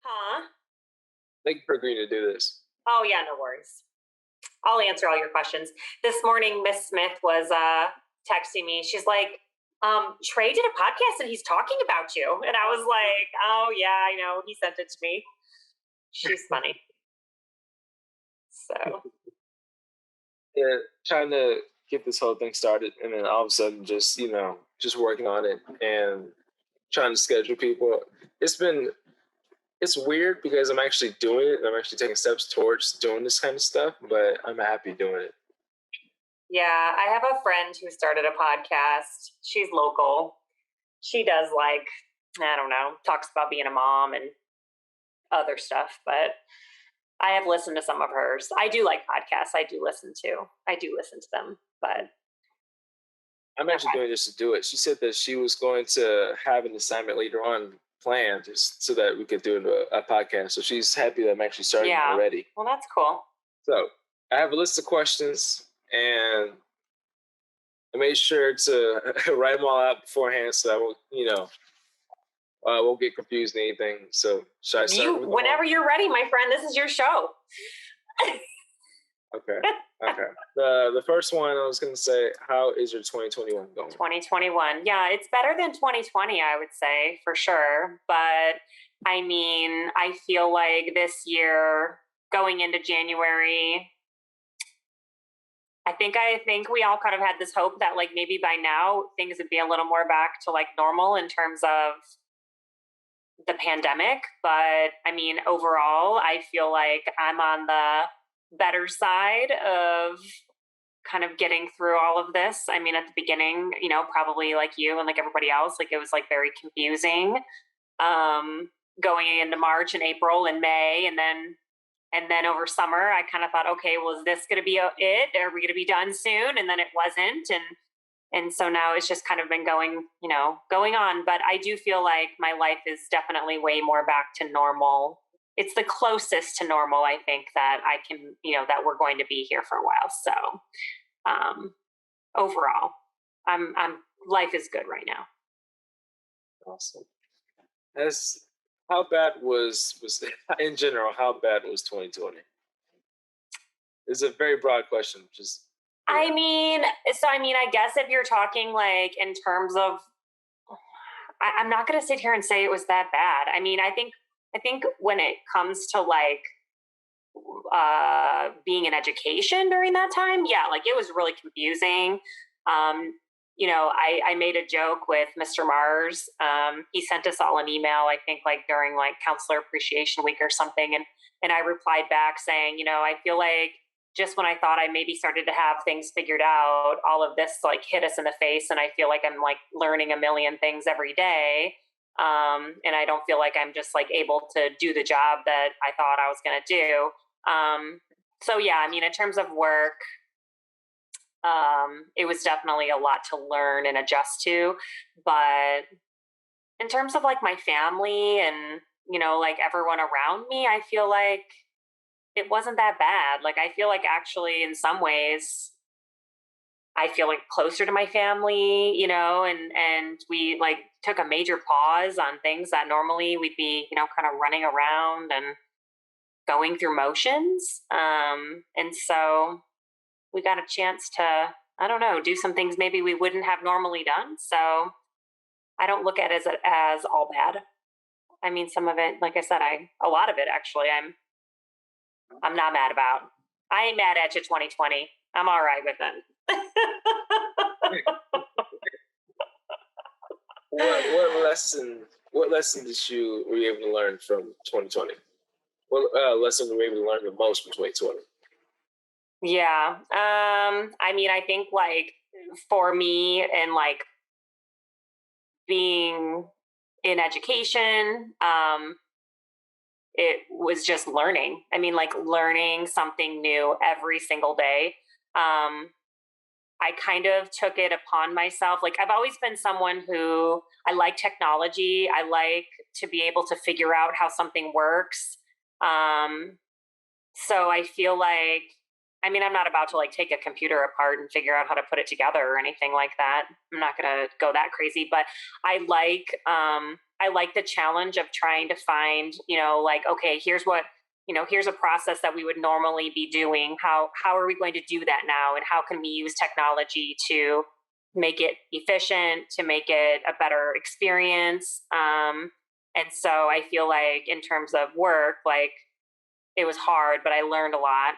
Huh? Thank you for agreeing to do this. Oh, yeah, no worries. I'll answer all your questions. This morning, Miss Smith was texting me. She's like, Trey did a podcast and he's talking about you. And I was like, oh, yeah, I know. He sent it to me. She's funny. So, Yeah, trying to get this whole thing started, and then all of a sudden, just working on it and trying to schedule people. It's been it's weird because I'm actually doing it. I'm actually taking steps towards doing this kind of stuff, but I'm happy doing it. yeah, I have a friend who started a podcast. She's local. She does like, I don't know, talks about being a mom and other stuff, but I have listened to some of hers. I do like podcasts. I do listen to them, but I'm actually doing this to do it. She said that she was going to have an assignment later on planned just so that we could do a podcast. So she's happy that I'm actually starting yeah. already. Well, that's cool. So I have a list of questions, and I made sure to write them all out beforehand so I won't get confused or anything. So should I start with whenever you're ready, my friend? This is your show. Okay. The first one I was going to say, how is your 2021 going? 2021. Yeah, it's better than 2020, I would say, for sure. But I mean, I feel like this year going into January, I think we all kind of had this hope that like maybe by now things would be a little more back to like normal in terms of the pandemic. But I mean, overall, I feel like I'm on the better side of kind of getting through all of this. I mean, at the beginning, probably like you and like everybody else, like it was like very confusing going into March and April and May. And then over summer, I kind of thought, okay, well, is this going to be it? Are we going to be done soon? And then it wasn't. And so now it's just kind of been going on. But I do feel like my life is definitely way more back to normal. It's the closest to normal, I think, that I can, that we're going to be here for a while. So overall, I'm life is good right now. Awesome. How bad was in general, how bad was 2020? It's a very broad question. I mean, I guess if you're talking like in terms of, I'm not going to sit here and say it was that bad. I mean, I think when it comes to like being in education during that time, yeah, like it was really confusing. I made a joke with Mr. Mars. He sent us all an email, I think like during like Counselor Appreciation Week or something. And I replied back saying, I feel like just when I thought I maybe started to have things figured out, all of this like hit us in the face. And I feel like I'm like learning a million things every day. And I don't feel like I'm just like able to do the job that I thought I was going to do. So yeah, I mean, in terms of work, it was definitely a lot to learn and adjust to. But in terms of like my family and, like everyone around me, I feel like it wasn't that bad. Like, I feel like actually in some ways, I feel like closer to my family, and we like took a major pause on things that normally we'd be, kind of running around and going through motions. And so we got a chance to, I don't know, do some things maybe we wouldn't have normally done. So I don't look at it as all bad. I mean, some of it, like I said, a lot of it actually, I'm not mad about. I ain't mad at you, 2020. I'm all right with it. What lesson were you able to learn from 2020? What lesson were you able to learn the most from 2020? Yeah. I mean, I think like for me and like being in education, it was just learning. I mean, like learning something new every single day. I kind of took it upon myself. Like I've always been someone who I like technology. I like to be able to figure out how something works. So I feel like I mean, I'm not about to like take a computer apart and figure out how to put it together or anything like that. I'm not going to go that crazy, but I like the challenge of trying to find, like, okay, here's what, here's a process that we would normally be doing. How are we going to do that now? And how can we use technology to make it efficient, to make it a better experience? And so I feel like in terms of work, like it was hard, but I learned a lot.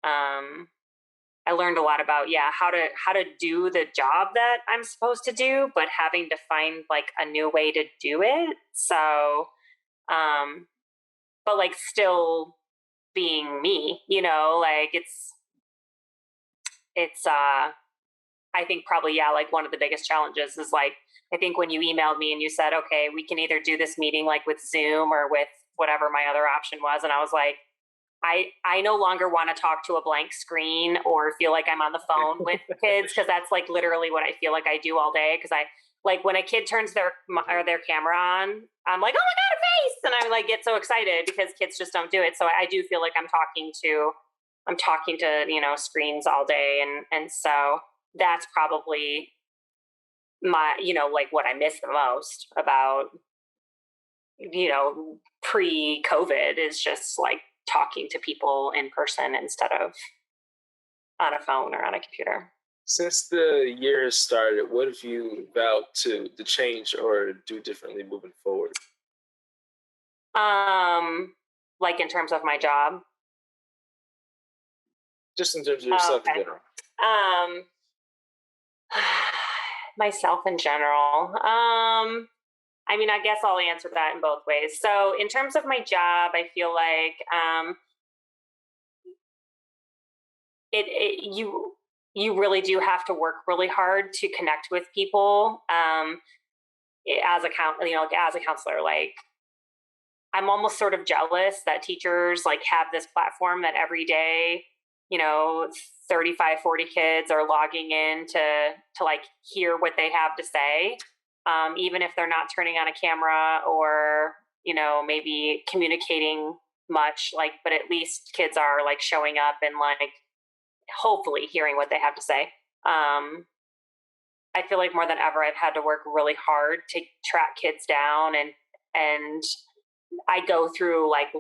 I learned a lot about how to do the job that I'm supposed to do, but having to find like a new way to do it. So, but like still being me, like it's I think probably like one of the biggest challenges is like I think when you emailed me and you said, okay, we can either do this meeting like with Zoom or with whatever my other option was, and I was like, I no longer want to talk to a blank screen or feel like I'm on the phone with kids, because that's like literally what I feel like I do all day. Because I like when a kid turns their camera on, I'm like, oh my god, a face, and I like get so excited because kids just don't do it. So I do feel like I'm talking to screens all day, and so that's probably my like what I miss the most about pre-COVID is just like talking to people in person instead of on a phone or on a computer. Since the year has started, what have you vowed to change or do differently moving forward? Like in terms of my job. Just in terms of yourself in general. Um, myself in general. I mean, I guess I'll answer that in both ways. So, in terms of my job, I feel like you really do have to work really hard to connect with people. As a counselor, like I'm almost sort of jealous that teachers like have this platform that every day, 35, 40 kids are logging in to like hear what they have to say. Even if they're not turning on a camera or, maybe communicating much, like, but at least kids are like showing up and like hopefully hearing what they have to say. I feel like more than ever, I've had to work really hard to track kids down, and I go through like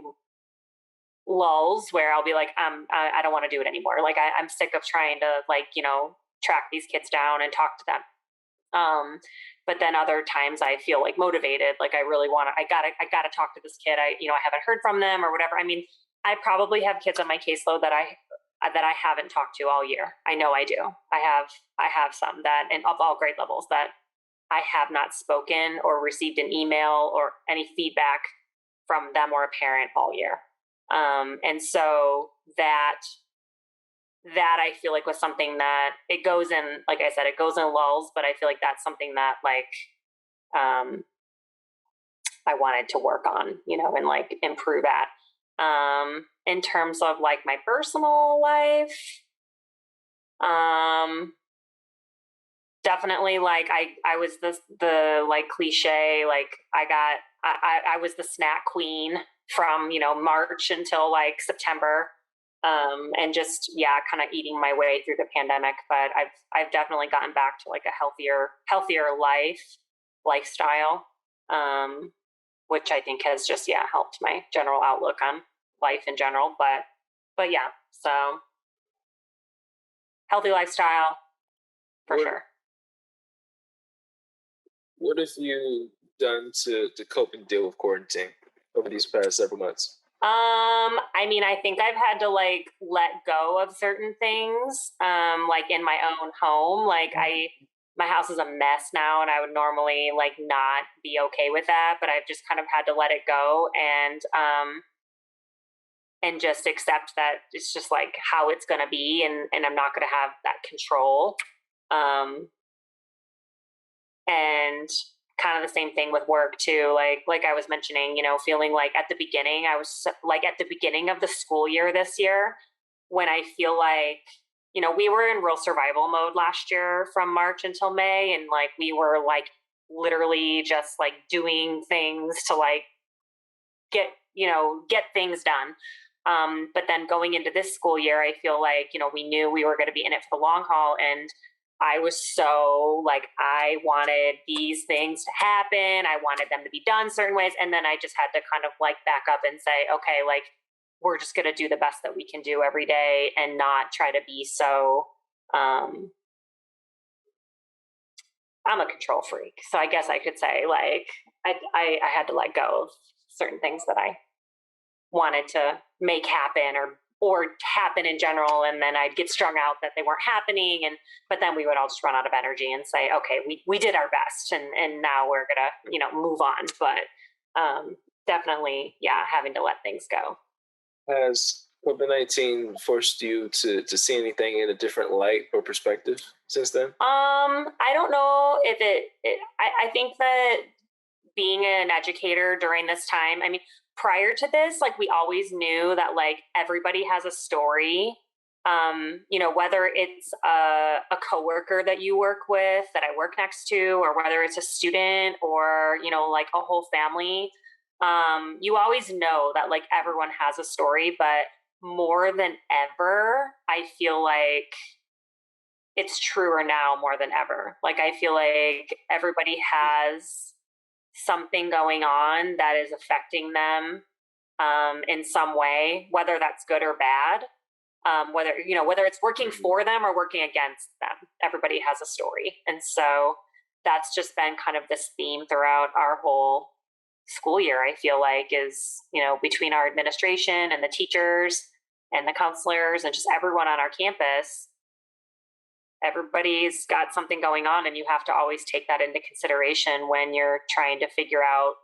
lulls where I'll be like, I don't want to do it anymore. Like I'm sick of trying to like, track these kids down and talk to them. But then other times I feel like motivated, like I really want to, I gotta talk to this kid. I haven't heard from them or whatever. I mean, I probably have kids on my caseload that I haven't talked to all year. I know I do. I have some that, and of all grade levels, that I have not spoken or received an email or any feedback from them or a parent all year. And so that I feel like was something that it goes in, like I said, it goes in lulls, but I feel like that's something that like, I wanted to work on, and like improve at. In terms of like my personal life, definitely like I was the like cliche, like I was the snack queen from, March until like September. And just, kind of eating my way through the pandemic, but I've definitely gotten back to like a healthier lifestyle, which I think has just, helped my general outlook on life in general, but yeah, so healthy lifestyle for sure. What have you done to cope and deal with quarantine over these past several months? I mean, I think I've had to like let go of certain things, like in my own home. Like my house is a mess now, and I would normally like not be okay with that, but I've just kind of had to let it go and just accept that it's just like how it's going to be, and I'm not going to have that control. And kind of the same thing with work too. Like I was mentioning, feeling like at the beginning, I was like at the beginning of the school year this year, when I feel like, we were in real survival mode last year from March until May. And like, we were like literally just like doing things to like get things done. But then going into this school year, I feel like, we knew we were going to be in it for the long haul. And I was so like, I wanted these things to happen. I wanted them to be done certain ways. And then I just had to kind of like back up and say, okay, like, we're just going to do the best that we can do every day and not try to be so, I'm a control freak. So I guess I could say like, I had to let go of certain things that I wanted to make happen or happen in general, and then I'd get strung out that they weren't happening, but then we would all just run out of energy and say, okay, we did our best, and now we're gonna move on. But definitely, yeah, having to let things go. Has COVID-19 forced you to see anything in a different light or perspective since then? I don't know if I think that being an educator during this time, I mean, prior to this, like, we always knew that like everybody has a story. Whether it's a coworker that you work with, that I work next to, or whether it's a student, or like a whole family. You always know that like everyone has a story, but more than ever, I feel like it's truer now more than ever. Like, I feel like everybody has something going on that is affecting them in some way, whether that's good or bad. Whether it's working for them or working against them, everybody has a story. And so that's just been kind of this theme throughout our whole school year, I feel like, is, between our administration and the teachers and the counselors and just everyone on our campus, everybody's got something going on, and you have to always take that into consideration when you're trying to figure out,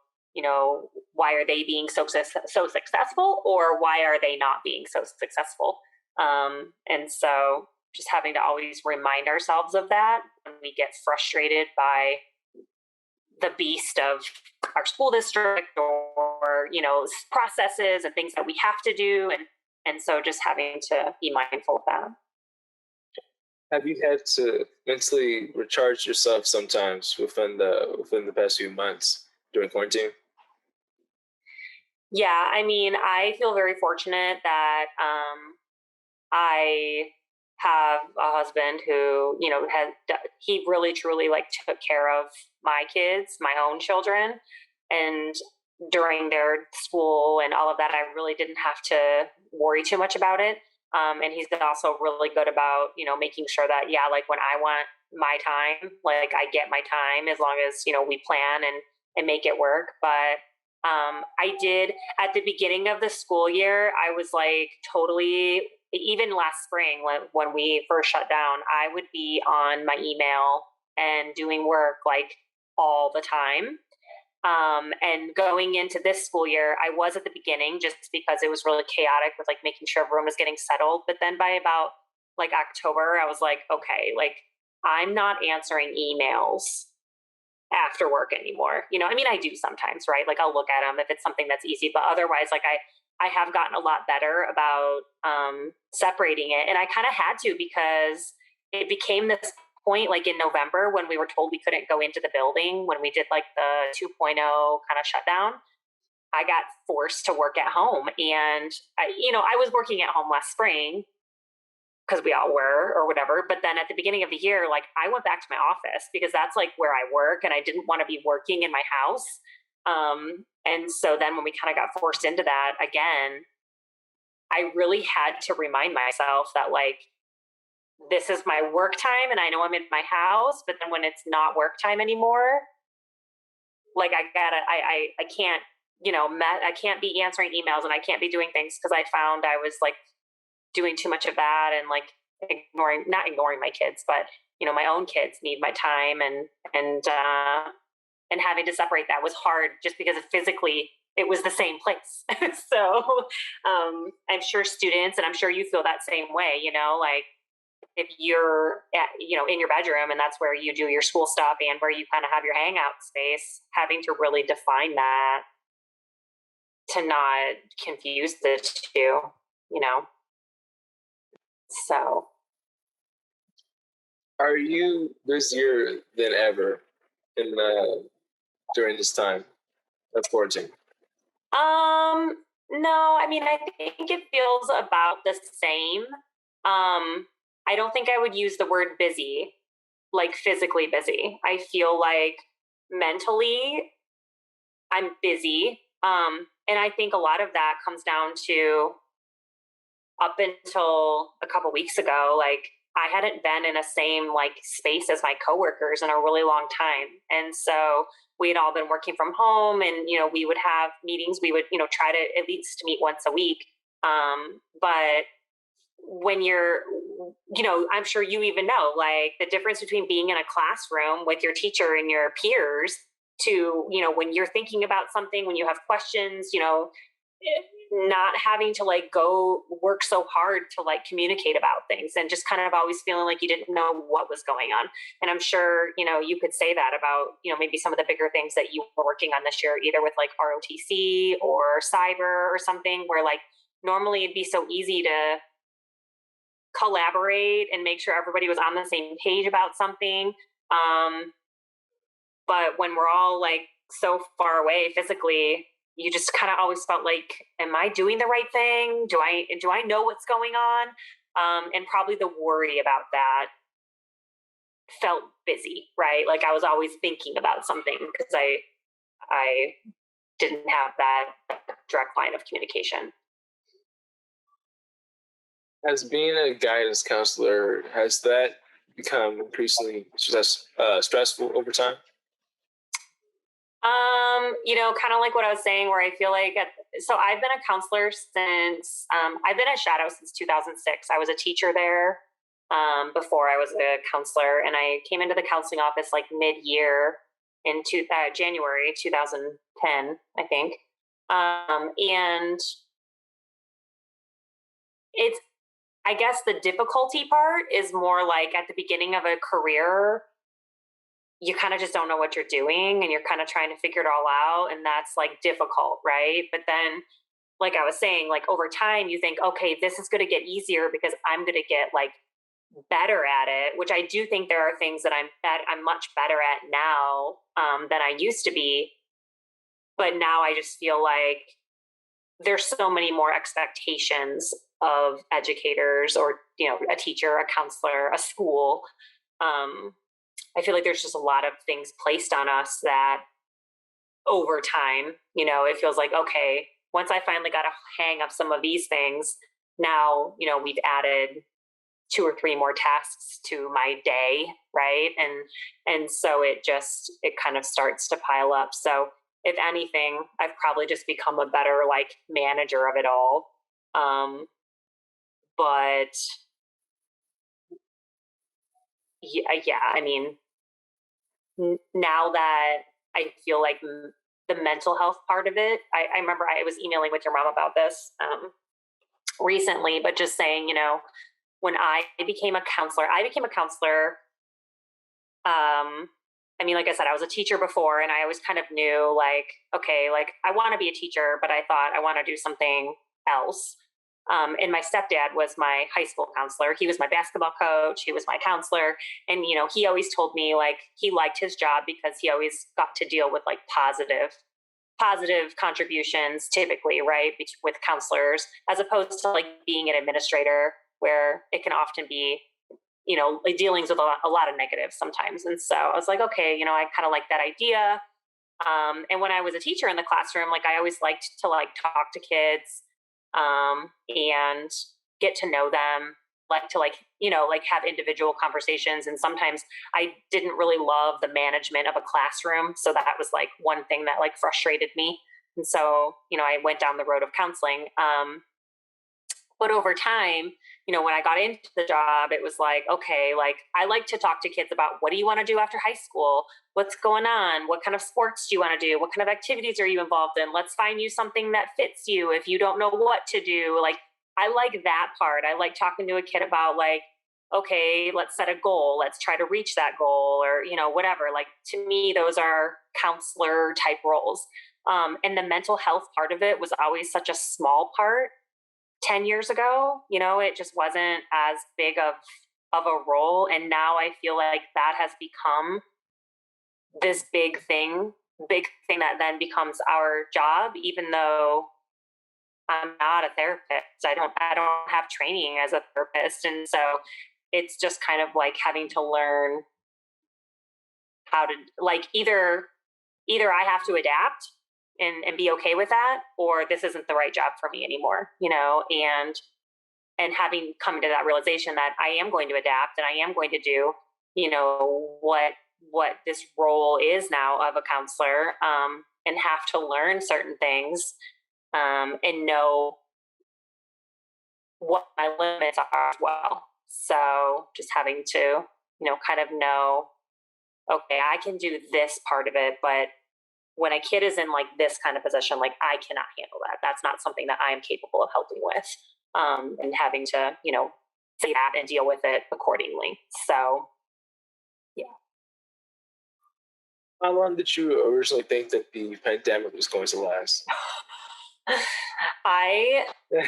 why are they being so successful, or why are they not being so successful. And so just having to always remind ourselves of that when we get frustrated by the beast of our school district, or processes and things that we have to do, and so just having to be mindful of that. Have you had to mentally recharge yourself sometimes within the past few months during quarantine? Yeah, I mean, I feel very fortunate that I have a husband who, he really truly like took care of my kids, my own children, and during their school and all of that, I really didn't have to worry too much about it. And he's been also really good about, making sure that, yeah, like when I want my time, like I get my time, as long as, we plan and make it work. But I did at the beginning of the school year, I was like totally, even last spring when we first shut down, I would be on my email and doing work like all the time. And going into this school year, I was at the beginning just because it was really chaotic with like making sure everyone was getting settled. But then by about like October, I was like, okay, like I'm not answering emails after work anymore. I mean, I do sometimes, right? Like I'll look at them if it's something that's easy, but otherwise, like I have gotten a lot better about separating it. And I kind of had to, because it became this point like in November when we were told we couldn't go into the building when we did like the 2.0 kind of shutdown. I got forced to work at home, and I was working at home last spring because we all were or whatever. But then at the beginning of the year, like I went back to my office because that's like where I work, and I didn't want to be working in my house. And so then when we kind of got forced into that again, I really had to remind myself that like, this is my work time and I know I'm in my house, but then when it's not work time anymore, like I can't, I can't be answering emails and I can't be doing things, because I found I was like doing too much of that and like not ignoring my kids, but my own kids need my time, and having to separate that was hard just because physically it was the same place. So I'm sure students, and I'm sure you feel that same way, like if you're in your bedroom and that's where you do your school stuff and where you kind of have your hangout space, having to really define that to not confuse the two, so. Are you busier than ever in during this time of quarantine? No, I mean, I think it feels about the same. I don't think I would use the word busy, like physically busy. I feel like mentally I'm busy. And I think a lot of that comes down to up until a couple weeks ago, like I hadn't been in a same like space as my coworkers in a really long time. And so we had all been working from home and, we would have meetings. We would, try to at least meet once a week. But when you're, I'm sure you even know, like the difference between being in a classroom with your teacher and your peers to, when you're thinking about something, when you have questions, not having to like go work so hard to like communicate about things and just kind of always feeling like you didn't know what was going on. And I'm sure, you could say that about, maybe some of the bigger things that you were working on this year, either with like ROTC or cyber or something where like normally it'd be so easy to collaborate and make sure everybody was on the same page about something. Um, but when we're all like so far away physically, you just kind of always felt like, am I doing the right thing? Do I know what's going on? And probably the worry about that felt busy, right? Like I was always thinking about something because I didn't have that direct line of communication. As being a guidance counselor, has that become increasingly stressful over time? Kind of like what I was saying, where I feel like, so I've been a counselor since, I've been a shadow since 2006. I was a teacher there before I was a counselor, and I came into the counseling office like mid-year in January 2010, I think. And it's, I guess the difficulty part is more like at the beginning of a career, you kind of just don't know what you're doing and you're kind of trying to figure it all out. And that's like difficult, right? But then, like I was saying, like over time, you think, okay, this is going to get easier because I'm going to get like better at it, which I do think there are things that I'm much better at now than I used to be. But now I just feel like there's so many more expectations of educators or, a teacher, a counselor, a school. Um, I feel like there's just a lot of things placed on us that over time, it feels like, okay, once I finally got a hang of some of these things, now, we've added two or three more tasks to my day, right? And so it kind of starts to pile up. So if anything, I've probably just become a better like manager of it all. But yeah, I mean, now that I feel like the mental health part of it, I remember I was emailing with your mom about this recently, but just saying, when I became a counselor. I mean, like I said, I was a teacher before, and I always kind of knew, like, okay, like I want to be a teacher, but I thought I want to do something else. And my stepdad was my high school counselor. He was my basketball coach. He was my counselor. And, he always told me like he liked his job because he always got to deal with like positive contributions typically, right, with counselors, as opposed to like being an administrator where it can often be, like dealings with a lot of negatives sometimes. And so I was like, okay, I kind of like that idea. And when I was a teacher in the classroom, like I always liked to like talk to kids and get to know them, like to like, like have individual conversations. And sometimes I didn't really love the management of a classroom. So that was like one thing that like frustrated me. And so, I went down the road of counseling. But over time, when I got into the job, it was like, okay, like I like to talk to kids about what do you want to do after high school? What's going on? What kind of sports do you want to do? What kind of activities are you involved in? Let's find you something that fits you if you don't know what to do. Like, I like that part. I like talking to a kid about like, okay, let's set a goal. Let's try to reach that goal or, whatever. Like, to me, those are counselor type roles. And the mental health part of it was always such a small part 10 years ago. It just wasn't as big of a role. And now I feel like that has become this big thing that then becomes our job, even though I'm not a therapist. I don't have training as a therapist. And so it's just kind of like having to learn how to, like, either I have to adapt and be okay with that, or this isn't the right job for me anymore, and having come to that realization that I am going to adapt and I am going to do, what this role is now of a counselor, and have to learn certain things, and know what my limits are as well. So just having to, kind of know, okay, I can do this part of it, but when a kid is in like this kind of position, like I cannot handle that. That's not something that I am capable of helping with, and having to, say that and deal with it accordingly. So, yeah. How long did you originally think that the pandemic was going to last? I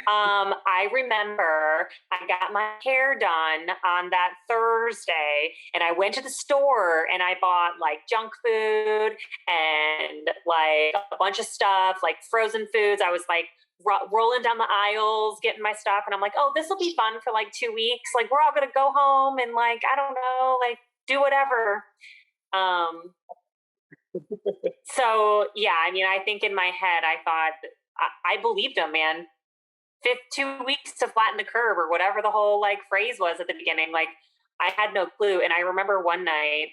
I remember I got my hair done on that Thursday and I went to the store and I bought like junk food and like a bunch of stuff, like frozen foods. I was like rolling down the aisles, getting my stuff. And I'm like, oh, this will be fun for like 2 weeks. Like, we're all going to go home and like, I don't know, like do whatever. Um, so yeah, I mean, I think in my head, I thought, I believed him, man. 2 weeks to flatten the curve or whatever the whole like phrase was at the beginning. Like, I had no clue. And I remember one night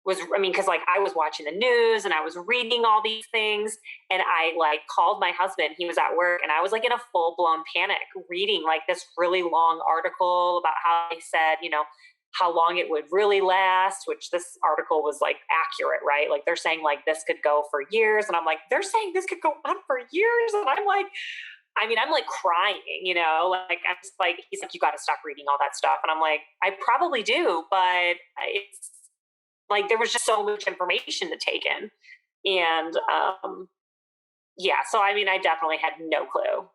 because like I was watching the news and I was reading all these things and I like called my husband. He was at work and I was like in a full blown panic reading like this really long article about how they said, how long it would really last, which this article was like accurate, right? Like they're saying like this could go for years. And I'm like, they're saying this could go on for years. And I'm like crying, like I'm just like, he's like, you got to stop reading all that stuff. And I'm like, I probably do, but it's like, there was just so much information to take in. And yeah, so I mean, I definitely had no clue.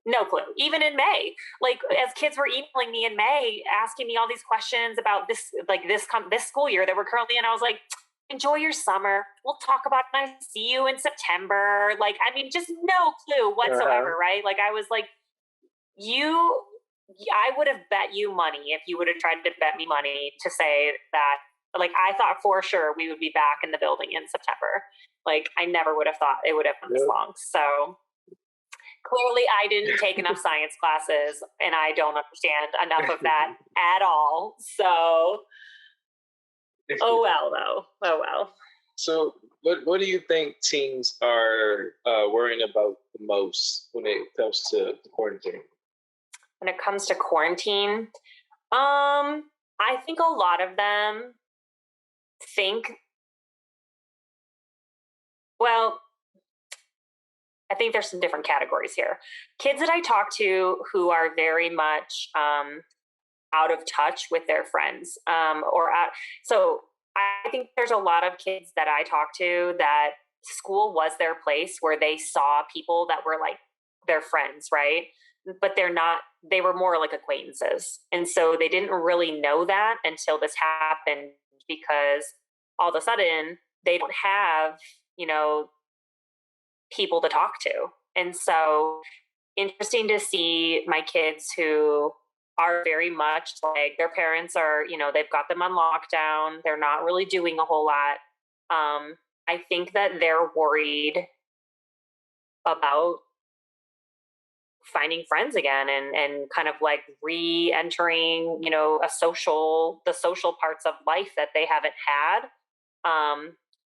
No clue. Even in May, like as kids were emailing me in May, asking me all these questions about this, like this school year that we're currently in, I was like, enjoy your summer. We'll talk about it. I see you in September. Like, I mean, just no clue whatsoever, right? Like, I was like, I would have bet you money if you would have tried to bet me money to say that. Like, I thought for sure we would be back in the building in September. Like, I never would have thought it would have been this long. So clearly I didn't take enough science classes and I don't understand enough of that at all. So, oh well, though. Oh well. So, what do you think teens are worrying about the most when it comes to the quarantine? When it comes to quarantine, I think a lot of them think, well, I think there's some different categories here. Kids that I talk to who are very much out of touch with their friends, so I think there's a lot of kids that I talk to that school was their place where they saw people that were like their friends, right? But they were more like acquaintances. And so they didn't really know that until this happened, because all of a sudden they don't have, people to talk to. And so interesting to see my kids who are very much like their parents are, they've got them on lockdown. They're not really doing a whole lot. I think that they're worried about finding friends again and kind of like re-entering, the social parts of life that they haven't had.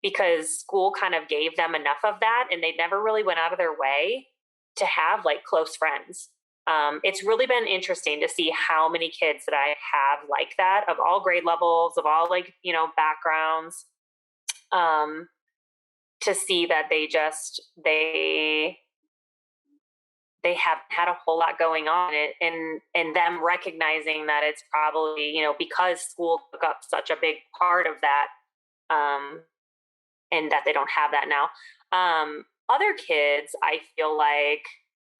Because school kind of gave them enough of that and they never really went out of their way to have like close friends. It's really been interesting to see how many kids that I have like that, of all grade levels, of all like, backgrounds, to see that they haven't had a whole lot going on, and them recognizing that it's probably, because school took up such a big part of that, and that they don't have that now. Other kids, I feel like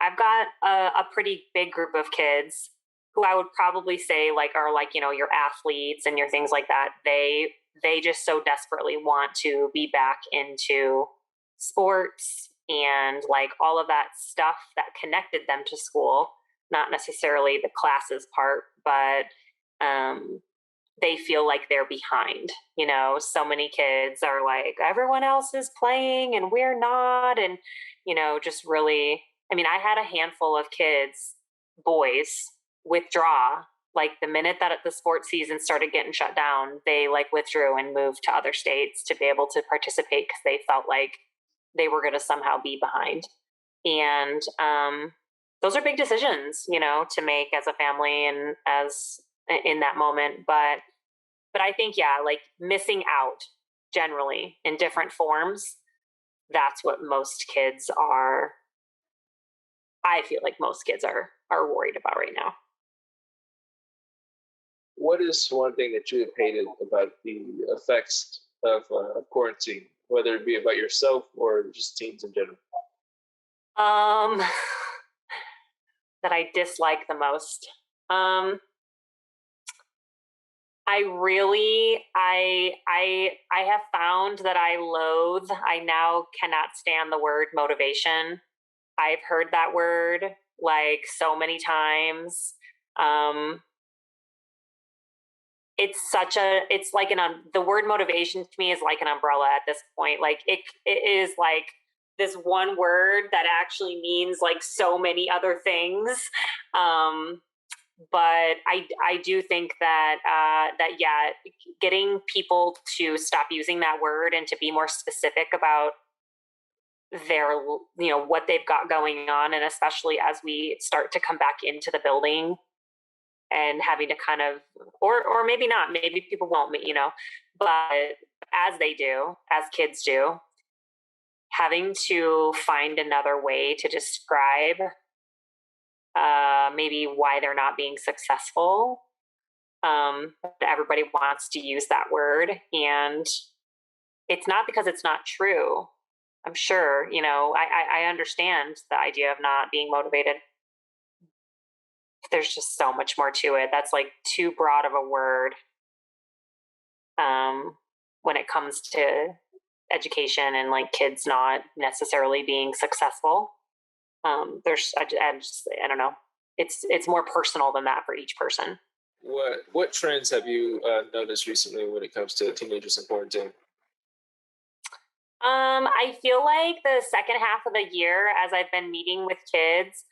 I've got a pretty big group of kids who I would probably say like are like, your athletes and your things like that. They just so desperately want to be back into sports, and like all of that stuff that connected them to school, not necessarily the classes part, but they feel like they're behind. So many kids are like, everyone else is playing and we're not. And, just really, I mean, I had a handful of kids, boys, withdraw. Like the minute that the sports season started getting shut down, they like withdrew and moved to other states to be able to participate because they felt like they were going to somehow be behind. And those are big decisions, to make as a family and as in that moment. But I think, yeah, like missing out generally in different forms, that's what most kids are. I feel like most kids are worried about right now. What is one thing that you have hated about the effects of quarantine, whether it be about yourself or just teens in general? That I dislike the most. I really, I have found that I now cannot stand the word motivation. I've heard that word like so many times. It's like the word motivation to me is like an umbrella at this point. Like it is like this one word that actually means like so many other things. But I do think that yeah, getting people to stop using that word and to be more specific about their what they've got going on, and especially as we start to come back into the building and having to kind of or maybe not, maybe people won't, but as they do, as kids do, having to find another way to describe maybe why they're not being successful. Everybody wants to use that word, and it's not because it's not true. I'm sure, I understand the idea of not being motivated. There's just so much more to it. That's like too broad of a word when it comes to education and like kids not necessarily being successful. I don't know. It's more personal than that for each person. What trends have you noticed recently when it comes to teenagers in quarantine? I feel like the second half of the year, as I've been meeting with kids,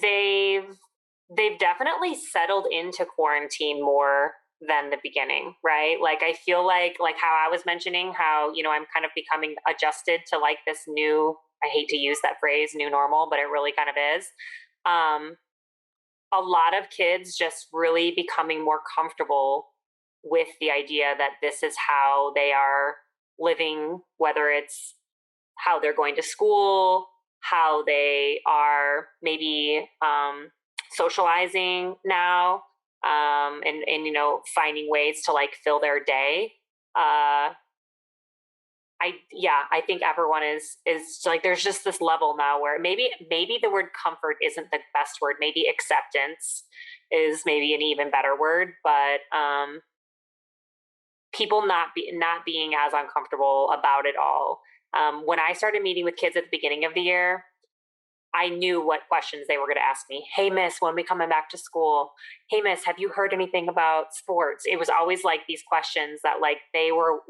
they've definitely settled into quarantine more than the beginning, right? Like I feel like how I was mentioning how, I'm kind of becoming adjusted to like this new, I hate to use that phrase, new normal, but it really kind of is. A lot of kids just really becoming more comfortable with the idea that this is how they are living, whether it's how they're going to school, how they are maybe socializing now, and finding ways to like fill their day. I think everyone is like, there's just this level now where maybe the word comfort isn't the best word. Maybe acceptance is maybe an even better word, but people not being as uncomfortable about it all. When I started meeting with kids at the beginning of the year, I knew what questions they were going to ask me. Hey, miss, when we coming back to school? Hey, miss, have you heard anything about sports? It was always like these questions that like they were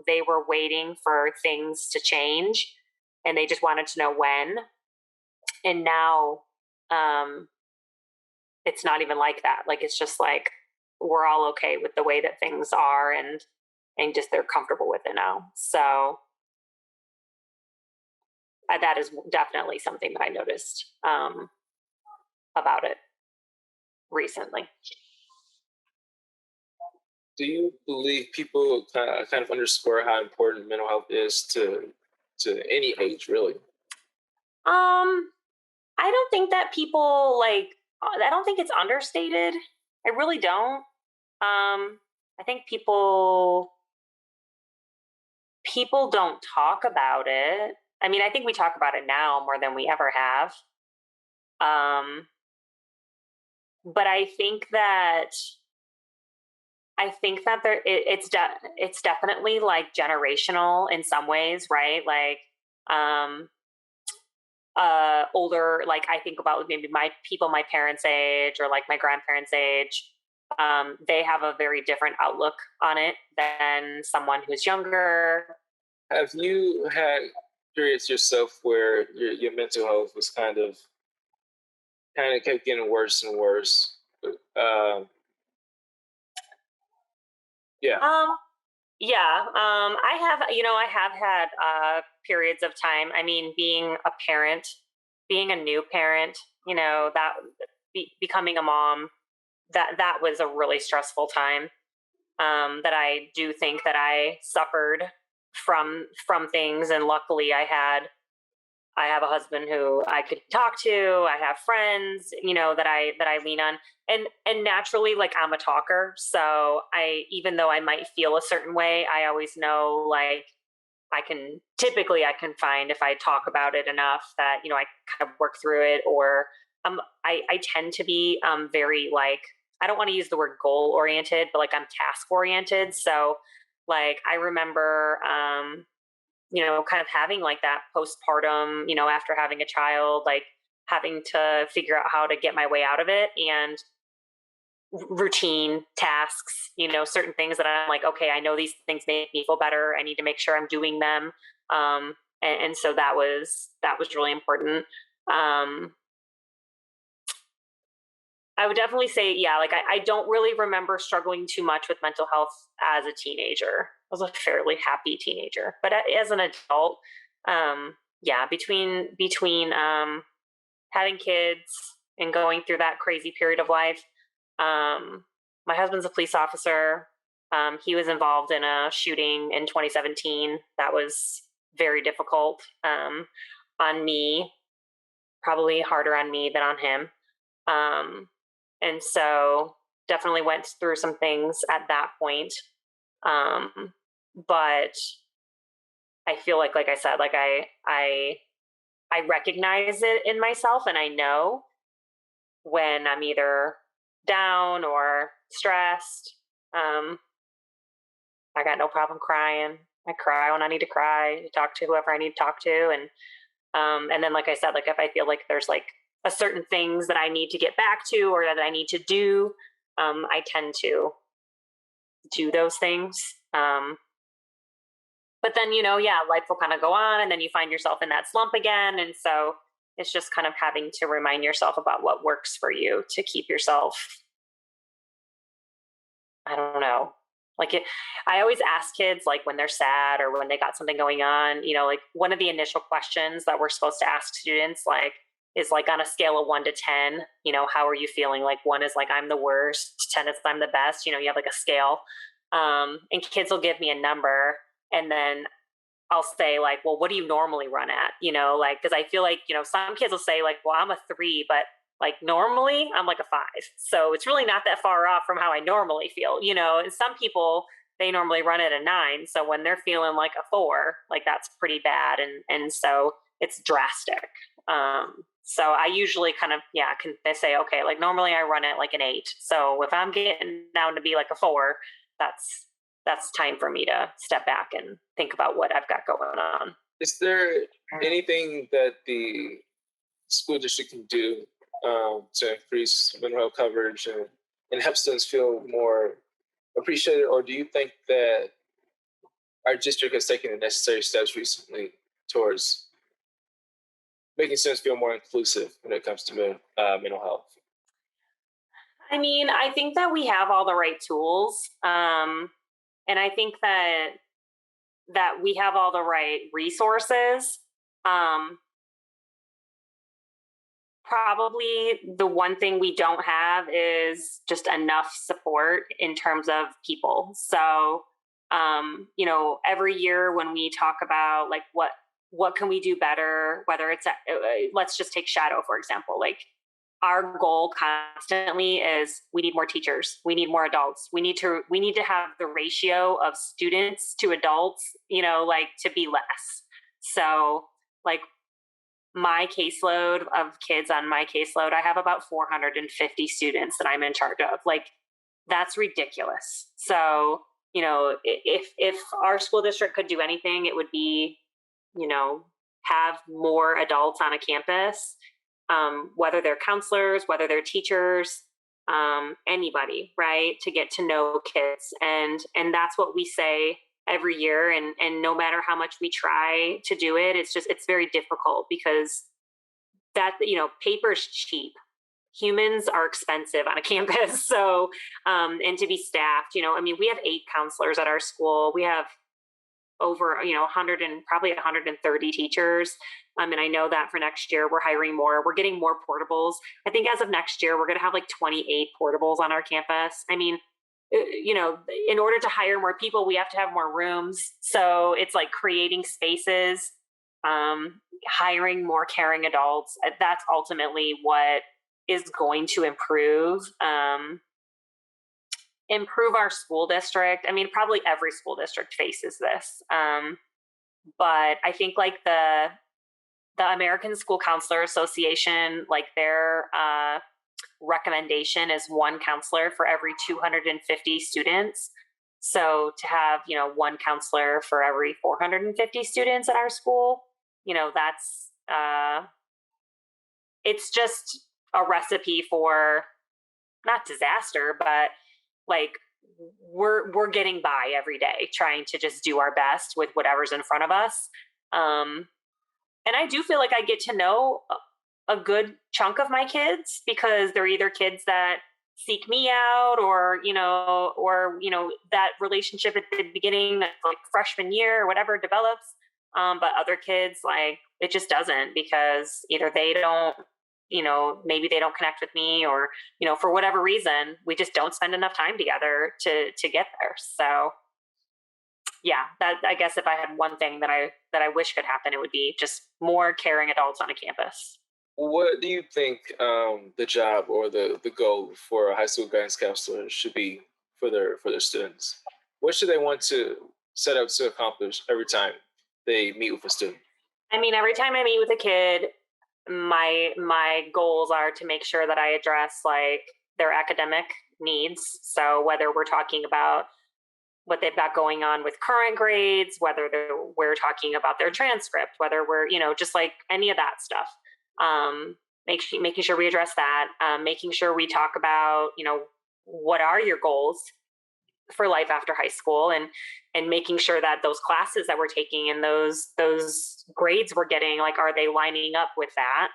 waiting for things to change, and they just wanted to know when. And now, it's not even like that. Like it's just like we're all okay with the way that things are, and just they're comfortable with it now. So that is definitely something that I noticed about it recently. Do you believe people kind of underscore how important mental health is to any age, really? I don't think that people like. I don't think it's understated. I really don't. I think people don't talk about it. I mean, I think we talk about it now more than we ever have. But I think that it's definitely like generational in some ways, right? Like um, older, like I think about maybe my parents' age or like my grandparents' age, they have a very different outlook on it than someone who's younger. Have you had periods yourself where your mental health was kind of kept getting worse and worse? Um, yeah. Um, yeah, I have had periods of time. I mean, being a parent, being a new parent, that becoming a mom, that was a really stressful time. That I do think that I suffered from things, and luckily I have a husband who I could talk to. I have friends, that I lean on. And naturally, like, I'm a talker. So even though I might feel a certain way, I always know, like, I can find, if I talk about it enough, that, I kind of work through it. Or I tend to be very, like, I don't want to use the word goal oriented, but like, I'm task oriented. So like, I remember kind of having like that postpartum, after having a child, like having to figure out how to get my way out of it, and routine tasks, certain things that I'm like, okay, I know these things make me feel better. I need to make sure I'm doing them. And so that was really important. Um, I would definitely say, yeah, like I don't really remember struggling too much with mental health as a teenager. I was a fairly happy teenager, but as an adult, yeah, between having kids and going through that crazy period of life, um, my husband's a police officer. He was involved in a shooting in 2017 that was very difficult on me, probably harder on me than on him. Um, and so definitely went through some things at that point. Um, but I feel like I said, like I recognize it in myself, and I know when I'm either down or stressed. Um, I got no problem crying. I cry when I need to cry, talk to whoever I need to talk to. And then, like I said, like if I feel like there's like a certain things that I need to get back to or that I need to do, I tend to do those things. But then, yeah, life will kind of go on, and then you find yourself in that slump again. And so it's just kind of having to remind yourself about what works for you to keep yourself, I don't know. Like I always ask kids, like when they're sad or when they got something going on, like one of the initial questions that we're supposed to ask students, like, is like on a scale of 1 to 10, how are you feeling? Like 1 is like, I'm the worst. 10 is I'm the best. You have like a scale. And kids will give me a number, and then I'll say like, well, what do you normally run at? Like, cause I feel like, some kids will say like, well, I'm a 3, but like normally I'm like a 5. So it's really not that far off from how I normally feel, and some people, they normally run at a 9. So when they're feeling like a 4, like that's pretty bad. And so it's drastic. So I usually kind of, yeah, can they say, okay, like normally I run at like an 8. So if I'm getting down to be like a 4, that's time for me to step back and think about what I've got going on. Is there anything that the school district can do to increase mental health coverage and help students feel more appreciated? Or do you think that our district has taken the necessary steps recently towards making students feel more inclusive when it comes to mental health? I mean, I think that we have all the right tools. And I think that we have all the right resources. Um, Probably the one thing we don't have is just enough support in terms of people. So, every year when we talk about like what can we do better, whether it's let's just take shadow for example. Like our goal constantly is we need more teachers, we need more adults, we need to have the ratio of students to adults, like to be less. So like my caseload of kids on my caseload, I have about 450 students that I'm in charge of. Like, that's ridiculous. So, if our school district could do anything, it would be, you know, have more adults on a campus, whether they're counselors, whether they're teachers, anybody, right, to get to know kids. And that's what we say every year. And no matter how much we try to do it, it's very difficult because paper's cheap. Humans are expensive on a campus. So, and to be staffed, I mean, we have 8 counselors at our school. We have over 100 and probably 130 teachers. And I know that for next year we're hiring more. We're getting more portables. I think as of next year we're going to have like 28 portables on our campus. I mean, in order to hire more people, we have to have more rooms. So it's like creating spaces, hiring more caring adults. That's ultimately what is going to improve our school district. I mean, probably every school district faces this. But I think like the American School Counselor Association, like their recommendation is 1 counselor for every 250 students. So to have, 1 counselor for every 450 students at our school, that's, it's just a recipe for not disaster, but like we're getting by every day trying to just do our best with whatever's in front of us. And I do feel like I get to know a good chunk of my kids because they're either kids that seek me out or that relationship at the beginning, like freshman year or whatever develops. But other kids, like it just doesn't because either they don't, maybe they don't connect with me or, for whatever reason, we just don't spend enough time together to get there. So yeah, that I guess if I had one thing that I wish could happen, it would be just more caring adults on a campus. What do you think the job or the goal for a high school guidance counselor should be for their students? What should they want to set out to accomplish every time they meet with a student? I mean, every time I meet with a kid, my goals are to make sure that I address like their academic needs. So whether we're talking about what they've got going on with current grades, whether we're talking about their transcript, whether we're, just like any of that stuff. Making sure we address that, making sure we talk about, what are your goals for life after high school and making sure that those classes that we're taking and those grades we're getting, like, are they lining up with that?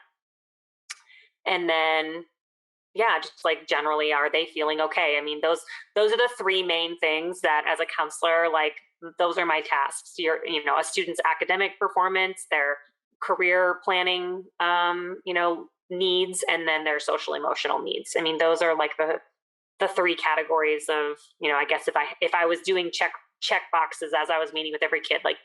And then, yeah, just like generally, are they feeling okay? I mean, those are the 3 main things that as a counselor, like those are my tasks. A student's academic performance, their career planning, needs, and then their social emotional needs. I mean, those are like the 3 categories of, I guess if I was doing check boxes as I was meeting with every kid, like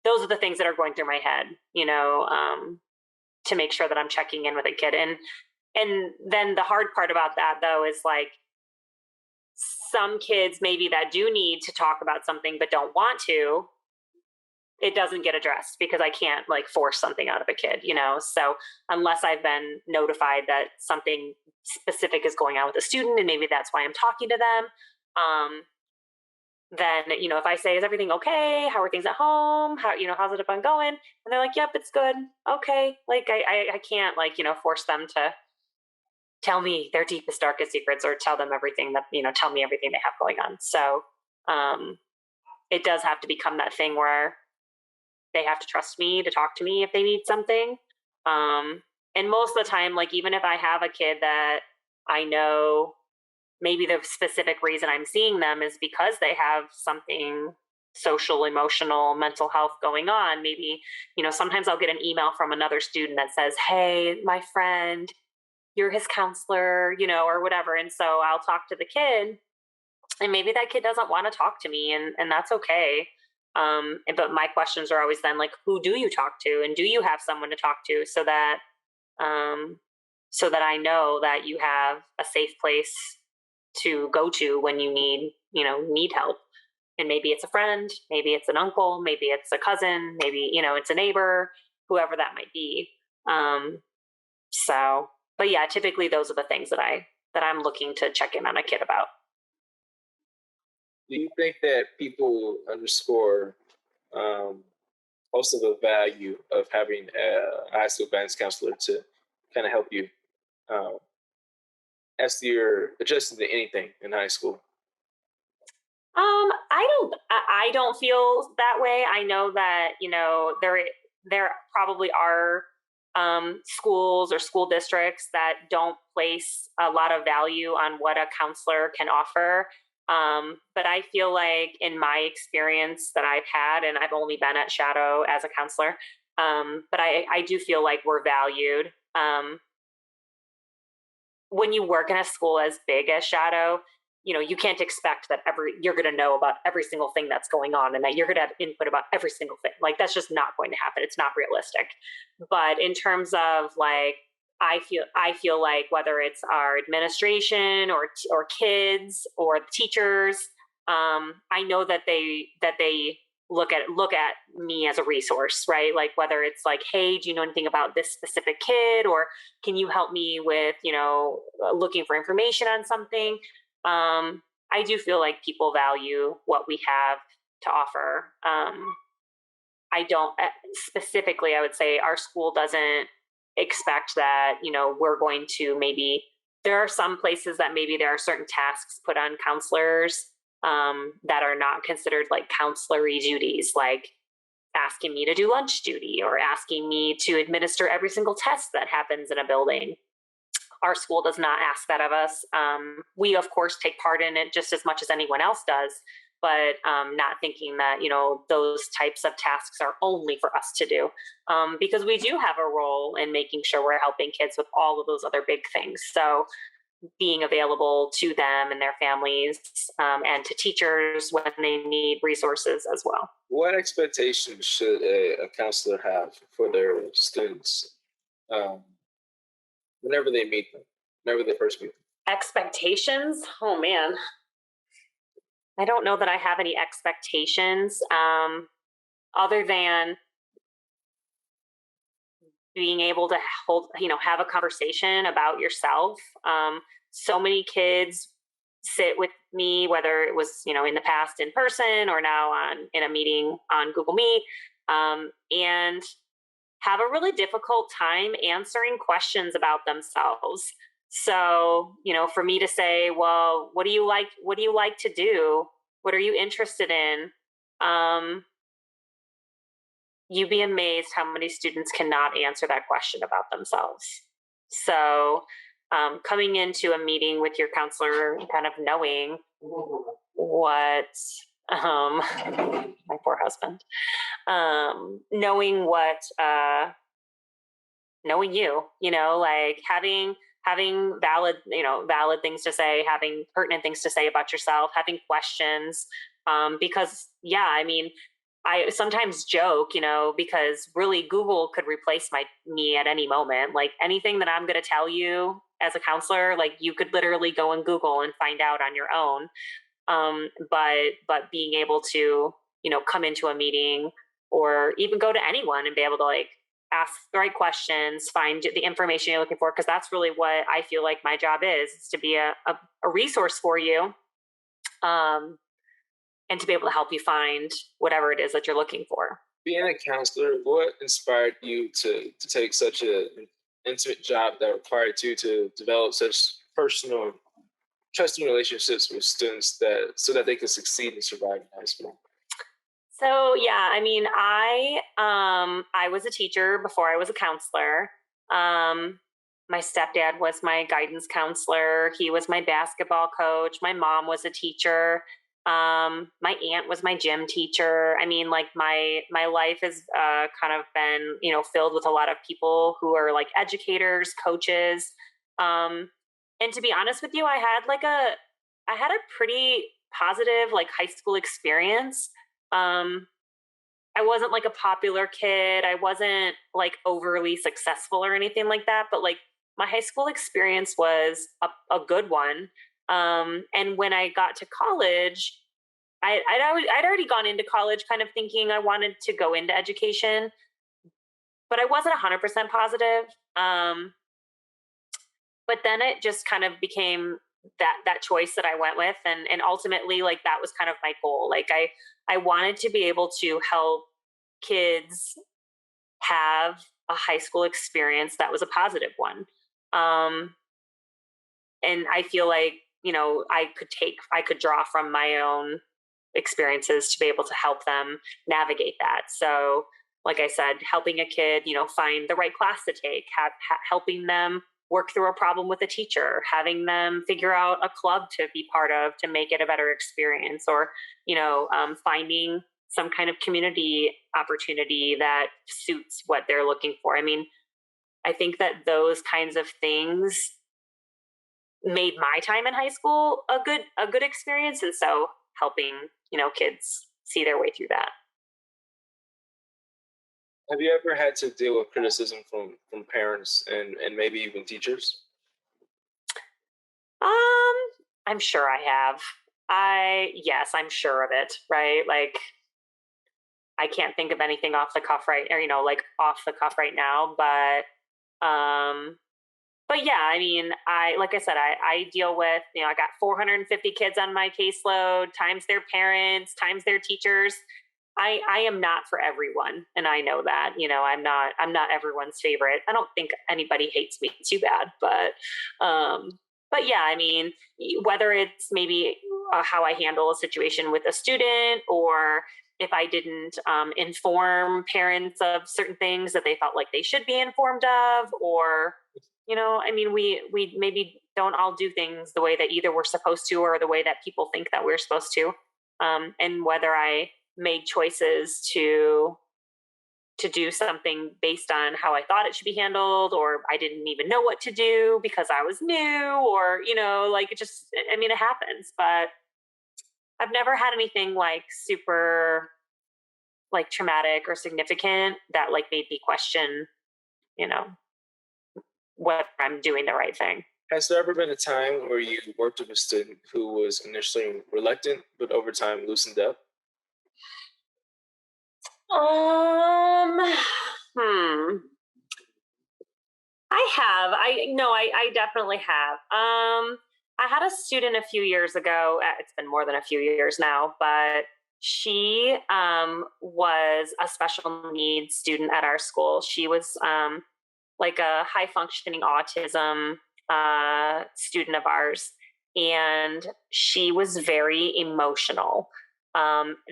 those are the things that are going through my head, to make sure that I'm checking in with a kid. And then the hard part about that though is like some kids maybe that do need to talk about something but don't want to, it doesn't get addressed because I can't like force something out of a kid, so unless I've been notified that something specific is going on with a student and maybe that's why I'm talking to them, then if I say, is everything okay, how are things at home, how's it been going, and they're like, yep, it's good, okay, like I can't like force them to tell me their deepest darkest secrets or tell them everything that tell me everything they have going on. So it does have to become that thing where they have to trust me to talk to me if they need something. And most of the time, like even if I have a kid that I know maybe the specific reason I'm seeing them is because they have something social, emotional, mental health going on. Maybe, sometimes I'll get an email from another student that says, hey, my friend, you're his counselor, or whatever. And so I'll talk to the kid and maybe that kid doesn't want to talk to me and that's okay. But my questions are always then like, who do you talk to? And do you have someone to talk to so that I know that you have a safe place to go to when you need help. And maybe it's a friend, maybe it's an uncle, maybe it's a cousin, maybe, it's a neighbor, whoever that might be. But yeah, typically those are the things that I'm looking to check in on a kid about. Do you think that people underscore also the value of having a high school guidance counselor to kind of help you um, as you're adjusting to anything in high school. I don't feel that way. I know that, there probably are schools or school districts that don't place a lot of value on what a counselor can offer. But I feel like in my experience that I've had, and I've only been at Shadow as a counselor, but I do feel like we're valued. When you work in a school as big as Shadow, you can't expect that you're going to know about every single thing that's going on and that you're going to have input about every single thing. Like that's just not going to happen. It's not realistic. But in terms of like, I feel like whether it's our administration or kids or teachers, I know that they look at me as a resource, right? Like whether it's like, hey, do you know anything about this specific kid, or can you help me with looking for information on something. I do feel like people value what we have to offer. I don't specifically, I would say our school doesn't expect that, we're going to maybe, there are some places that maybe there are certain tasks put on counselors that are not considered like counselory duties, like asking me to do lunch duty or asking me to administer every single test that happens in a building. Our school does not ask that of us. We, of course, take part in it just as much as anyone else does, but not thinking that, those types of tasks are only for us to do, because we do have a role in making sure we're helping kids with all of those other big things. So being available to them and their families, and to teachers when they need resources as well. What expectations should a counselor have for their students um, whenever they meet them, whenever they first meet them? Expectations? Oh man. I don't know that I have any expectations, other than being able to have a conversation about yourself. So many kids sit with me, whether it was, in the past in person or now in a meeting on Google Meet, and have a really difficult time answering questions about themselves. So, for me to say, well, what do you like? What do you like to do? What are you interested in? You'd be amazed how many students cannot answer that question about themselves. So, coming into a meeting with your counselor, kind of knowing what, my poor husband, knowing what, knowing like having valid things to say, having pertinent things to say about yourself, having questions, because yeah, I mean, I sometimes joke, because really Google could replace me at any moment. Like anything that I'm going to tell you as a counselor, like you could literally go and Google and find out on your own. But being able to, come into a meeting or even go to anyone and be able to like ask the right questions, find the information you're looking for, because that's really what I feel like my job is to be a resource for you. And to be able to help you find whatever it is that you're looking for. Being a counselor, what inspired you to take such an intimate job that required you to develop such personal, trusting relationships with students so that they can succeed and survive in high school? So yeah, I mean, I was a teacher before I was a counselor. My stepdad was my guidance counselor. He was my basketball coach. My mom was a teacher. My aunt was my gym teacher. I mean, like my life has kind of been, filled with a lot of people who are like educators, coaches. And to be honest with you, I had a pretty positive like high school experience. I wasn't like a popular kid. I wasn't like overly successful or anything like that, but like my high school experience was a good one. And when I got to college, I'd already gone into college kind of thinking I wanted to go into education, but I wasn't 100% positive. But then it just kind of became that choice that I went with. And ultimately like that was kind of my goal. Like I wanted to be able to help kids have a high school experience that was a positive one. Um, and I feel like, I could draw from my own experiences to be able to help them navigate that. So, like I said, helping a kid, find the right class to take, helping them work through a problem with a teacher, having them figure out a club to be part of to make it a better experience, or, finding some kind of community opportunity that suits what they're looking for. I mean, I think that those kinds of things made my time in high school a good experience, and so helping kids see their way through that. Have you ever had to deal with criticism from parents and maybe even teachers? um I'm sure I have. Yes, I'm sure of it, right? Like, I can't think of anything off the cuff right, or like off the cuff right now, um but yeah, I mean, like I said, I deal with, I got 450 kids on my caseload, times their parents, times their teachers. I am not for everyone, and I know that. I'm not everyone's favorite. I don't think anybody hates me too bad, but yeah, I mean, whether it's maybe how I handle a situation with a student, or if I didn't inform parents of certain things that they felt like they should be informed of, or I mean, we maybe don't all do things the way that either we're supposed to, or the way that people think that we're supposed to. And whether I made choices to do something based on how I thought it should be handled, or I didn't even know what to do because I was new, or like, it just, I mean, it happens. But I've never had anything like super like traumatic or significant that like made me question, you know, whether I'm doing the right thing. Has there ever been a time where you worked with a student who was initially reluctant, but over time loosened up? Um, hmm. I have. I no, I definitely have. I had a student a few years ago. It's been more than a few years now, but she was a special needs student at our school. She was like a high functioning autism student of ours, and she was very emotional.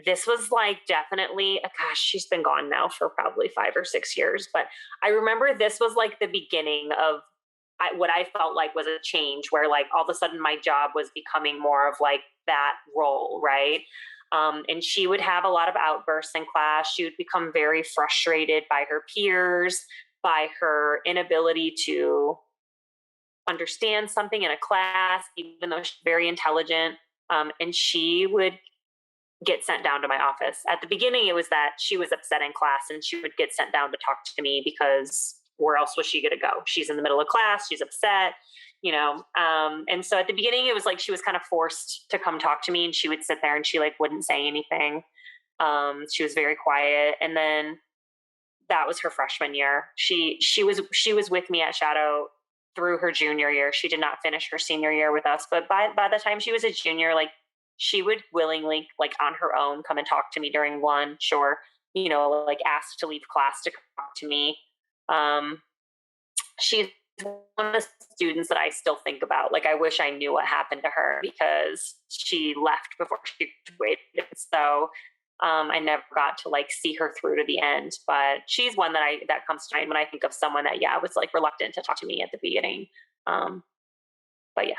This was like definitely, gosh, she's been gone now for probably 5 or 6 years, but I remember this was like the beginning of what I felt like was a change, where like all of a sudden my job was becoming more of like that role, right? And she would have a lot of outbursts in class. She would become very frustrated by her peers, by her inability to understand something in a class, even though she's very intelligent. And she would get sent down to my office. At the beginning, it was that she was upset in class and she would get sent down to talk to me, because where else was she going to go? She's in the middle of class, she's upset, And so at the beginning, it was like she was kind of forced to come talk to me, and she would sit there and she like wouldn't say anything. She was very quiet. And then that was her freshman year. She was with me at Shadow through her junior year. She did not finish her senior year with us, but by the time she was a junior, like, she would willingly, like on her own, come and talk to me during lunch, or like ask to leave class to talk to me. Um, she's one of the students that I still think about. Like, I wish I knew what happened to her, because she left before she graduated. So I never got to like see her through to the end. But she's one that comes to mind when I think of someone that, yeah, was like reluctant to talk to me at the beginning. Um, but yeah.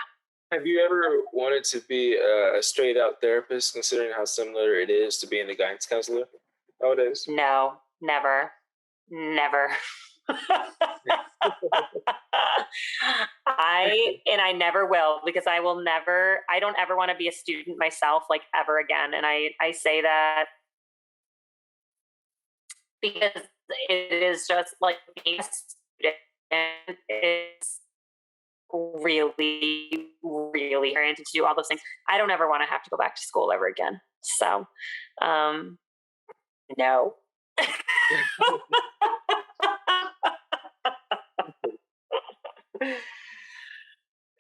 Have you ever wanted to be a straight out therapist, considering how similar it is to being a guidance counselor nowadays? No, never, never. I never will, because I don't ever want to be a student myself, like, ever again. And I say that because it is just like being a student is really, really oriented to do all those things. I don't ever want to have to go back to school ever again. So, um, no.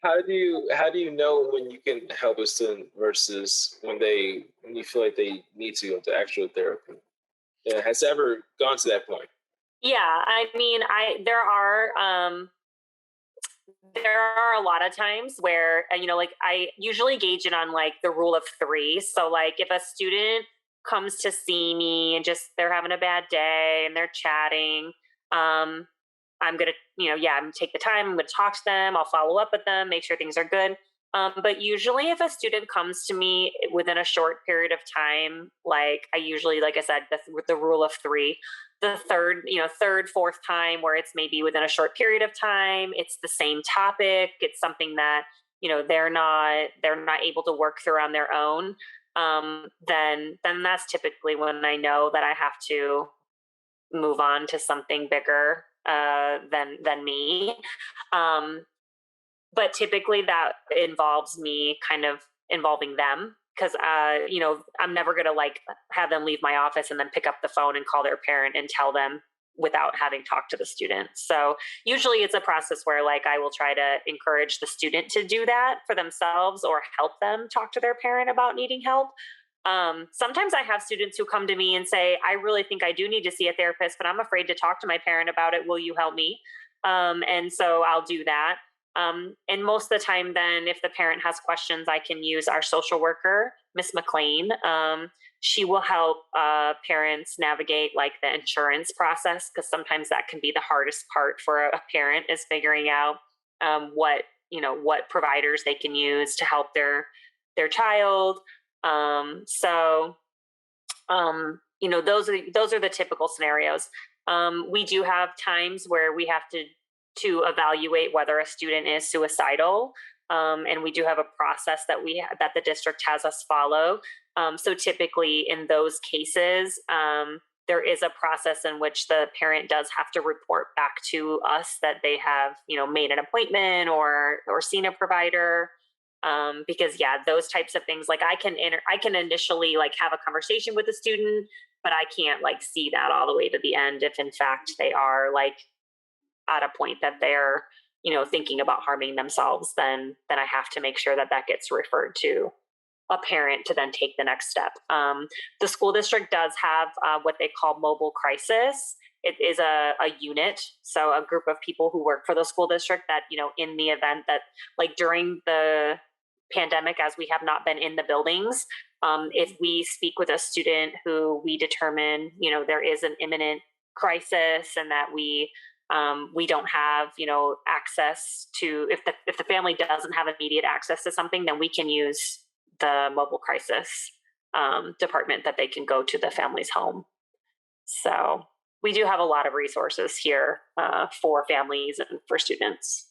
How do you know when you can help a student versus when you feel like they need to go to actual therapy? Has it ever gone to that point? Yeah, I mean, there are a lot of times where, like I usually gauge it on like the rule of three. So like if a student comes to see me and just they're having a bad day and they're chatting, um, I'm gonna, I'm gonna take the time. I'm gonna talk to them. I'll follow up with them, make sure things are good. But usually, if a student comes to me within a short period of time, like I usually, like I said, the rule of three, the third, fourth time where it's maybe within a short period of time, it's the same topic, it's something that they're not able to work through on their own. Then that's typically when I know that I have to move on to something bigger than me. Um, but typically that involves me kind of involving them because I'm never gonna like have them leave my office and then pick up the phone and call their parent and tell them without having talked to the student. So usually it's a process where like I will try to encourage the student to do that for themselves or help them talk to their parent about needing help. Sometimes I have students who come to me and say, I really think I do need to see a therapist, but I'm afraid to talk to my parent about it. Will you help me? And so I'll do that. And most of the time, then, if the parent has questions, I can use our social worker, Miss McLean. She will help parents navigate like the insurance process because sometimes that can be the hardest part for a parent is figuring out what providers they can use to help their child. Those are the typical scenarios. We do have times where we have to evaluate whether a student is suicidal. And we do have a process that the district has us follow. So typically in those cases, there is a process in which the parent does have to report back to us that they have, made an appointment or seen a provider. Because those types of things, like I can initially like have a conversation with the student, but I can't like see that all the way to the end if in fact they are like at a point that they're thinking about harming themselves. Then I have to make sure that gets referred to a parent to then take the next step. The school district does have what they call mobile crisis. It is a unit, so a group of people who work for the school district that in the event that like during the pandemic, as we have not been in the buildings, if we speak with a student who we determine there is an imminent crisis and that we don't have access to, if the family doesn't have immediate access to something, then we can use the mobile crisis department that they can go to the family's home. So we do have a lot of resources here for families and for students.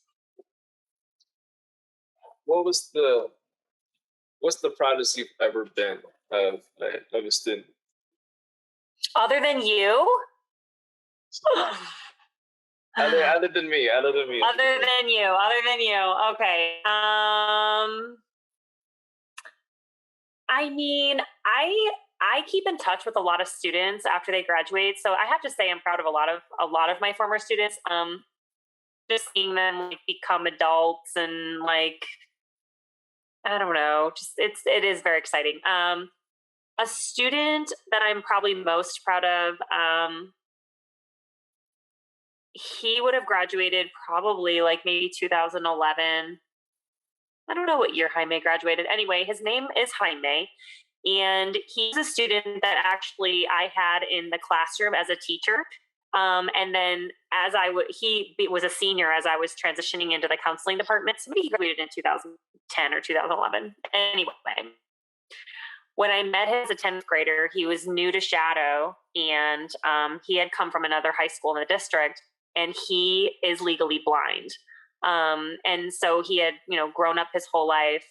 What's the proudest you've ever been of a student? Other than you? Other than me. Other than you. Okay. I mean, I keep in touch with a lot of students after they graduate, so I have to say I'm proud of a lot of my former students. Just seeing them like become adults and like I don't know, just it is very exciting. A student that I'm probably most proud of, he would have graduated probably like maybe 2011. I don't know what year Jaime graduated. Anyway, his name is Jaime, and he's a student that actually I had in the classroom as a teacher. And then he was a senior as I was transitioning into the counseling department. So maybe he graduated in 2010 or 2011. Anyway, when I met him as a 10th grader, he was new to Shadow, and he had come from another high school in the district, and he is legally blind. And so he had, grown up his whole life,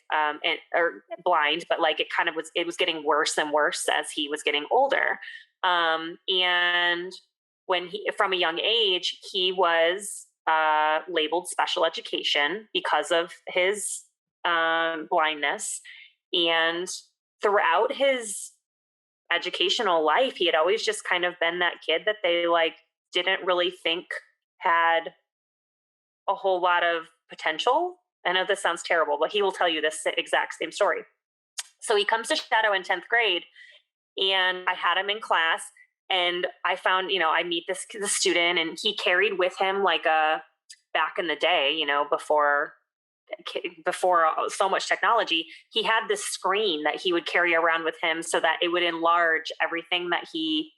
or blind, but like it was getting worse and worse as he was getting older. And from a young age, he was, labeled special education because of his, blindness. And throughout his educational life, he had always just kind of been that kid that they like didn't really think had a whole lot of potential. I know this sounds terrible, but he will tell you this exact same story. So he comes to Shadow in 10th grade, and I had him in class, And I found, I meet this student, and he carried with him like back in the day, before so much technology, he had this screen that he would carry around with him so that it would enlarge everything that he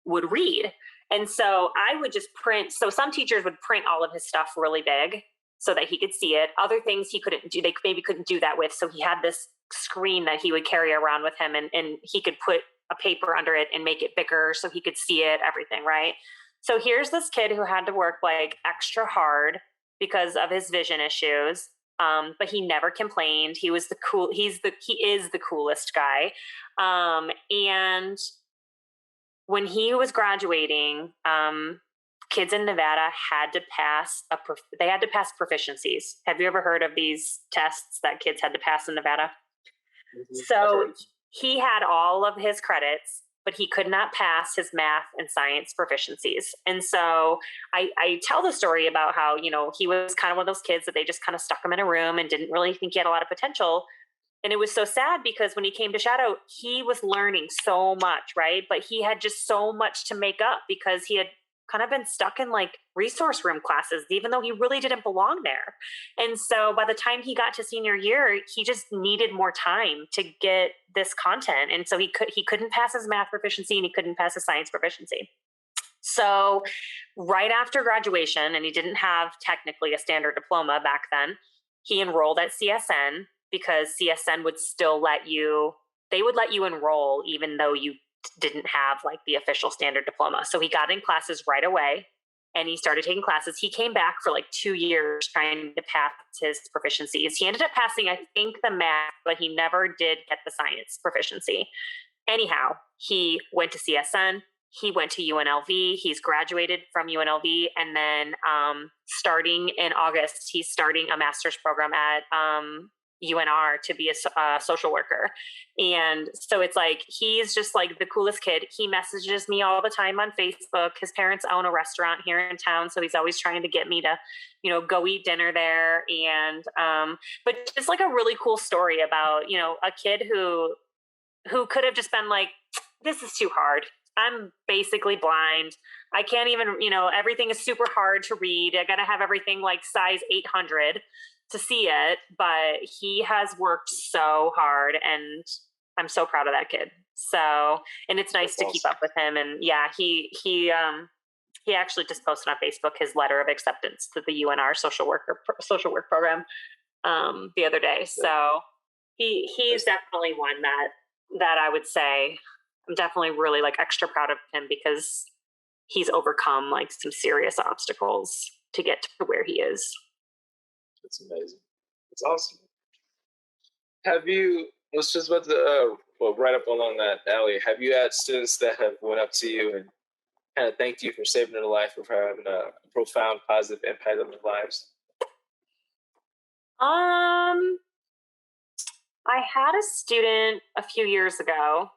would read. And so I would just print. So some teachers would print all of his stuff really big so that he could see it. Other things he couldn't do, they maybe couldn't do that with. So he had this screen that he would carry around with him, and he could put a paper under it and make it bigger so he could see it, everything, right? So here's this kid who had to work like extra hard because of his vision issues. But he never complained. He is the coolest guy. And when he was graduating, kids in Nevada had to pass proficiencies. Have you ever heard of these tests that kids had to pass in Nevada? Mm-hmm. So he had all of his credits, but he could not pass his math and science proficiencies. And so I tell the story about how, he was kind of one of those kids that they just kind of stuck him in a room and didn't really think he had a lot of potential. And it was so sad because when he came to Shadow, he was learning so much, right? But he had just so much to make up because he had kind of been stuck in like resource room classes, even though he really didn't belong there. And so by the time he got to senior year, he just needed more time to get this content. And so he couldn't pass his math proficiency, and he couldn't pass his science proficiency. So right after graduation, and he didn't have technically a standard diploma back then, he enrolled at CSN because CSN would still let you enroll even though you didn't have like the official standard diploma. So he got in classes right away, and he started taking classes. He came back for like 2 years trying to pass his proficiencies. He ended up passing, I think, the math, but he never did get the science proficiency. Anyhow, he went to CSN. He went to UNLV. He's graduated from UNLV. And then starting in August, he's starting a master's program at UNR to be a social worker. And so it's like, he's just like the coolest kid. He messages me all the time on Facebook. His parents own a restaurant here in town, so he's always trying to get me to, go eat dinner there. And, but just like a really cool story about, a kid who could have just been like, this is too hard. I'm basically blind. I can't even, everything is super hard to read. I got to have everything like size 800 to see it, but he has worked so hard, and I'm so proud of that kid. So, and it's nice to keep up with him. And yeah, he actually just posted on Facebook his letter of acceptance to the UNR social work program the other day. So he's definitely one that I would say I'm definitely really like extra proud of him because he's overcome like some serious obstacles to get to where he is. It's amazing. It's awesome. Let's just about to, right up along that alley, have you had students that have went up to you and kind of thanked you for saving their life or for having a profound positive impact on their lives? I had a student a few years ago.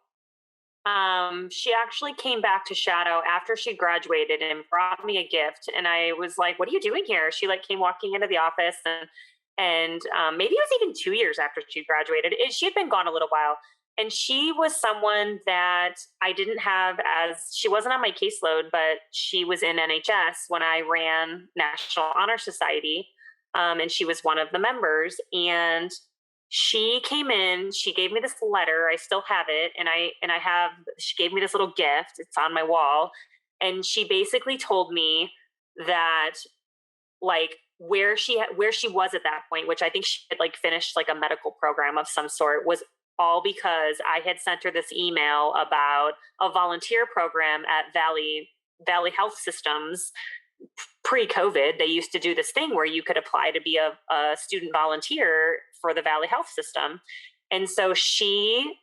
She actually came back to Shadow after she graduated and brought me a gift. And I was like, what are you doing here? She like came walking into the office, and maybe it was even 2 years after she graduated. She had been gone a little while. And she was someone that I didn't have she wasn't on my caseload, but she was in NHS when I ran National Honor Society. And she was one of the members. And she came in, she gave me this letter. I still have it. She gave me this little gift. It's on my wall. And she basically told me that like where she was at that point, which I think she had like finished like a medical program of some sort, was all because I had sent her this email about a volunteer program at Valley Health Systems. Pre-COVID, they used to do this thing where you could apply to be a student volunteer for the Valley Health System. And so she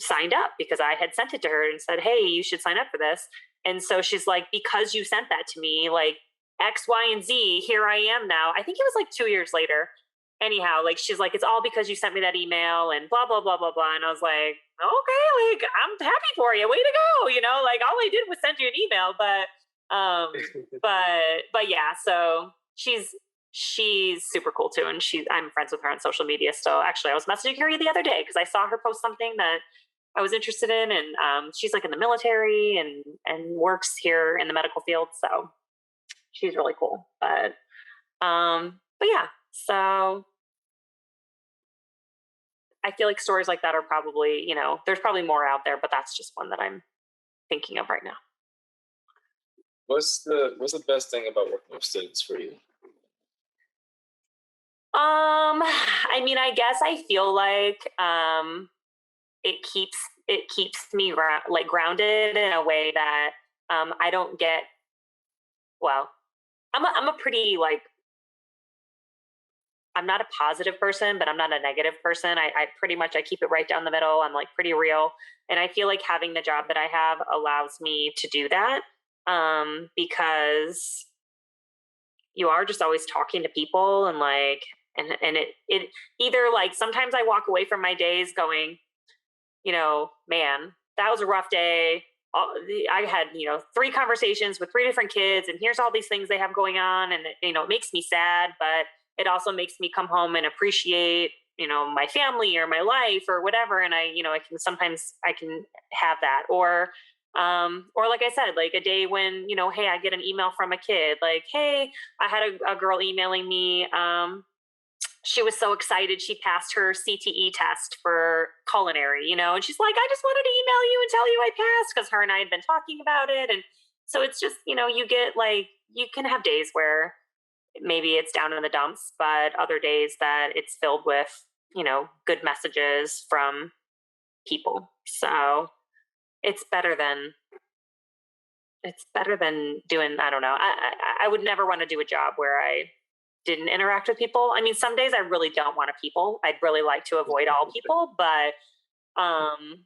signed up because I had sent it to her and said, hey, you should sign up for this. And so she's like, because you sent that to me, like X, Y, and Z, here I am now. I think it was like 2 years later. Anyhow, like she's like, it's all because you sent me that email and blah, blah, blah, blah, blah. And I was like, okay, like I'm happy for you. Way to go. Like all I did was send you an email, but yeah, so she's super cool too. And I'm friends with her on social media. So actually I was messaging her the other day because I saw her post something that I was interested in, and she's like in the military and works here in the medical field, so she's really cool. But yeah, so I feel like stories like that are probably, there's probably more out there, but that's just one that I'm thinking of right now. What's the best thing about working with students for you? I mean, I guess I feel like it keeps me grounded in a way that I don't get. Well, I'm a pretty like I'm not a positive person, but I'm not a negative person. I pretty much I keep it right down the middle. I'm like pretty real, and I feel like having the job that I have allows me to do that because you are just always talking to people and and it either like sometimes I walk away from my days going, man, that was a rough day. I had, 3 conversations with 3 different kids, and here's all these things they have going on. And, it makes me sad, but it also makes me come home and appreciate, my family or my life or whatever. And I can have that. Or like I said, like a day when, hey, I get an email from a kid, like, hey, I had a girl emailing me, she was so excited she passed her CTE test for culinary, and she's like, I just wanted to email you and tell you I passed because her and I had been talking about it. And so it's just, you get like, you can have days where maybe it's down in the dumps, but other days that it's filled with, good messages from people. So it's better than doing, I don't know. I would never want to do a job where I didn't interact with people. I mean, some days I really don't want to people. I'd really like to avoid all people, um,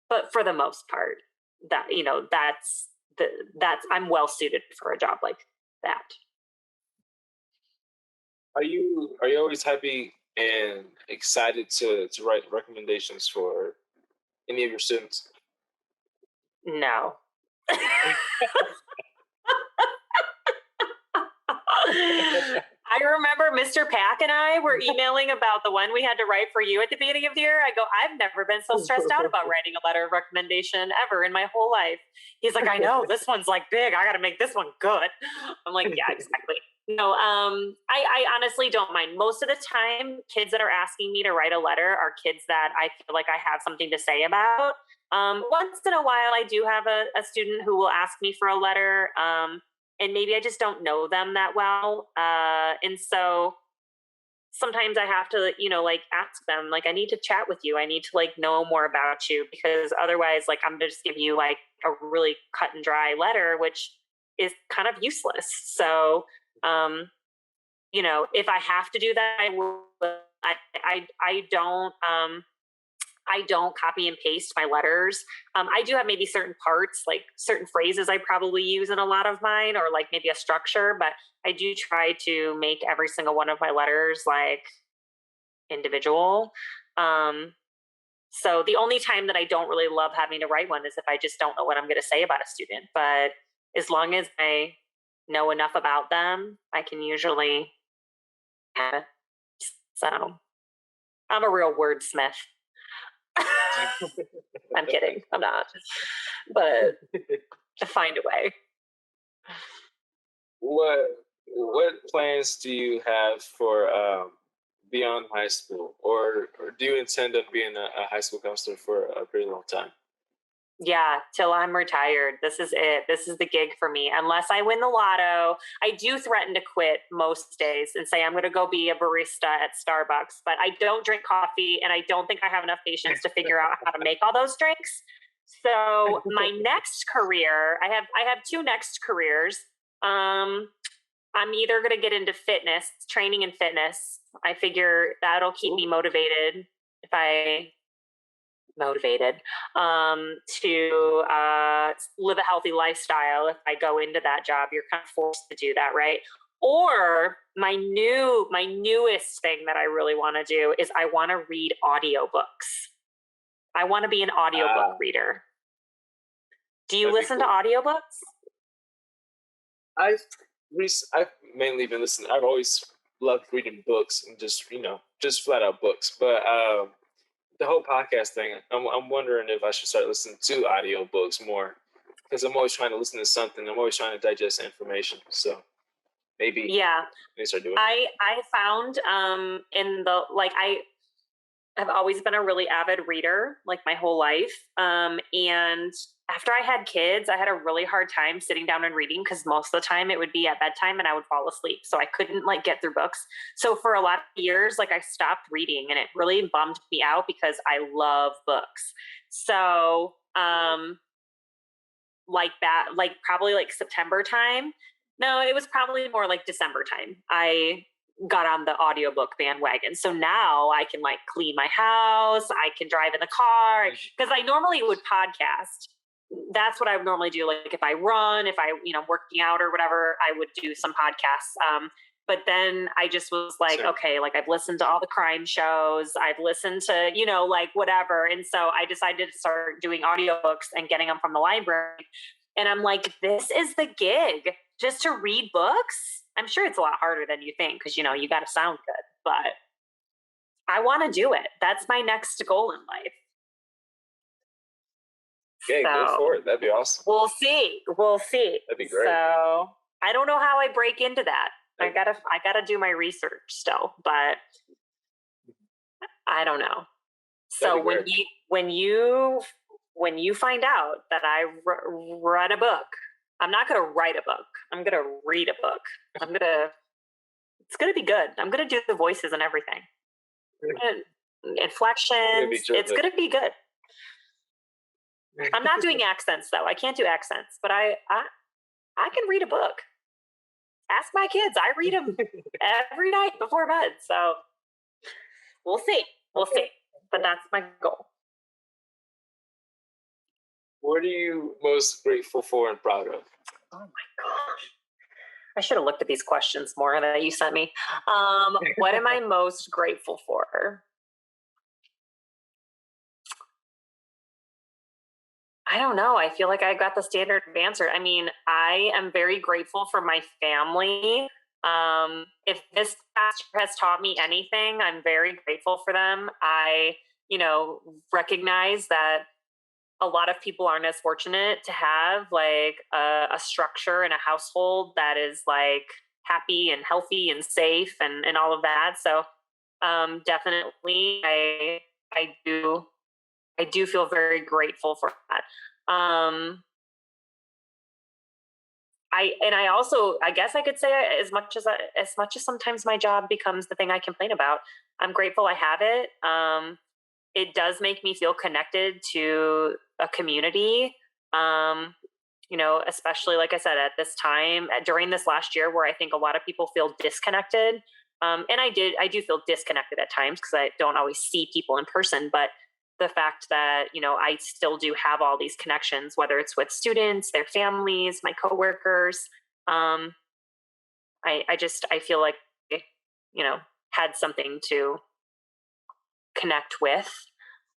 but for the most part, that's I'm well suited for a job like that. Are you always happy and excited to write recommendations for any of your students? No. I remember Mr. Pack and I were emailing about the one we had to write for you at the beginning of the year. I go, I've never been so stressed out about writing a letter of recommendation ever in my whole life. He's like, I know, this one's like big. I got to make this one good. I'm like, yeah, exactly. No, I honestly don't mind. Most of the time, kids that are asking me to write a letter are kids that I feel like I have something to say about. Once in a while, I do have a student who will ask me for a letter. And maybe I just don't know them that well. And so sometimes I have to, like ask them, like, I need to chat with you. I need to like know more about you because otherwise, like, I'm just give you like a really cut and dry letter, which is kind of useless. So, if I have to do that, I will. I don't copy and paste my letters. I do have maybe certain parts, like certain phrases I probably use in a lot of mine, or like maybe a structure, but I do try to make every single one of my letters like individual. So the only time that I don't really love having to write one is if I just don't know what I'm going to say about a student. But as long as I know enough about them, I can usually have it. So I'm a real wordsmith. I'm kidding. I'm not. But to find a way. What plans do you have for beyond high school, or do you intend on being a high school counselor for a pretty long time? Yeah, till I'm retired. This is it. This is the gig for me. Unless I win the lotto, I do threaten to quit most days and say I'm going to go be a barista at Starbucks, but I don't drink coffee and I don't think I have enough patience to figure out how to make all those drinks. So my next career, I have 2 next careers. I'm either going to get into fitness, training and fitness. I figure that'll keep me motivated if I motivated to live a healthy lifestyle. If I go into that job, you're kind of forced to do that, right? Or my newest thing that I really want to do is I want to read audiobooks. I want to be an audiobook reader. Do you listen to audiobooks? I've I've mainly been listening. I've always loved reading books and just flat out books. But the whole podcast thing, I'm wondering if I should start listening to audiobooks more, because I'm always trying to listen to something. I'm always trying to digest information. So maybe Yeah. I start doing it. I found in the like I've always been a really avid reader, like my whole life. And after I had kids, I had a really hard time sitting down and reading because most of the time it would be at bedtime and I would fall asleep. So I couldn't like get through books. So for a lot of years, like I stopped reading and it really bummed me out because I love books. So like that, like probably like September time. No, it was probably more like December time. I got on the audiobook bandwagon. So now I can like clean my house, I can drive in the car because I normally would podcast. That's what I would normally do. Like if I run, if I, working out or whatever, I would do some podcasts. But then I just was like, Sure. okay, like I've listened to all the crime shows, I've listened to, like whatever. And so I decided to start doing audiobooks and getting them from the library. And I'm like, this is the gig, just to read books. I'm sure it's a lot harder than you think because, you got to sound good, but I want to do it. That's my next goal in life. Yeah, go for it. That'd be awesome. We'll see. That'd be great. So I don't know how I break into that. I gotta do my research still, but I don't know. So when you find out that I read a book, I'm not going to write a book. I'm going to read a book. It's going to be good. I'm going to do the voices and everything. Inflections. It's going to be good. I'm not doing accents though. I can't do accents, but I can read a book. Ask my kids. I read them every night before bed. So we'll see. But that's my goal. What are you most grateful for and proud of? Oh my gosh. I should have looked at these questions more that you sent me. What am I most grateful for? I don't know. I feel like I got the standard answer. I mean, I am very grateful for my family. If this past year has taught me anything, I'm very grateful for them. I, recognize that a lot of people aren't as fortunate to have like a structure and a household that is like happy and healthy and safe and all of that. So definitely I do feel very grateful for that. I also, I guess I could say, as much as sometimes my job becomes the thing I complain about, I'm grateful I have it. It does make me feel connected to a community. Especially like I said, at this time during this last year where I think a lot of people feel disconnected. And I do feel disconnected at times because I don't always see people in person, but the fact that, I still do have all these connections, whether it's with students, their families, my coworkers. I feel like, had something to connect with,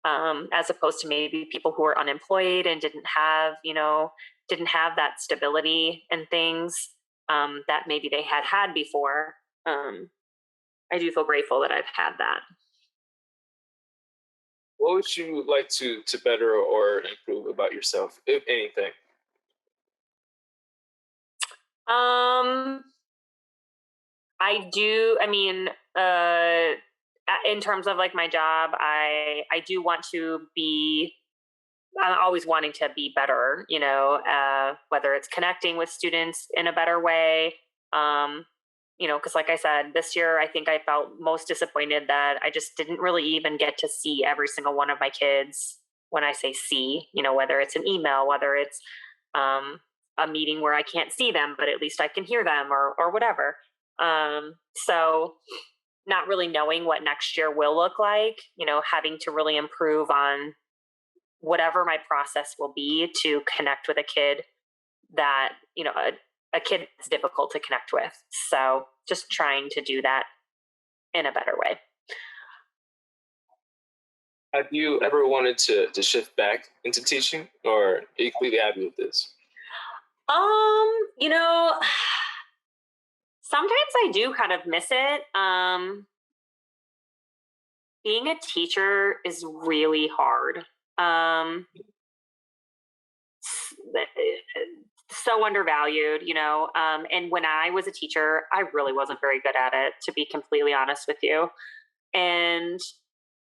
as opposed to maybe people who are unemployed and didn't have that stability and things, that maybe they had before. I do feel grateful that I've had that. What would you like to better or improve about yourself, if anything? I do. I mean, in terms of like my job, I do want to be. I'm always wanting to be better. Whether it's connecting with students in a better way. Because like I said, this year I think I felt most disappointed that I just didn't really even get to see every single one of my kids. When I say see, whether it's an email, whether it's a meeting where I can't see them, but at least I can hear them or whatever. So not really knowing what next year will look like, having to really improve on whatever my process will be to connect with a kid that, a kid is difficult to connect with. So just trying to do that in a better way. Have you ever wanted to shift back into teaching, or are you completely happy with this? Sometimes I do kind of miss it. being a teacher is really hard. Um, so undervalued, and when I was a teacher, I really wasn't very good at it, to be completely honest with you. And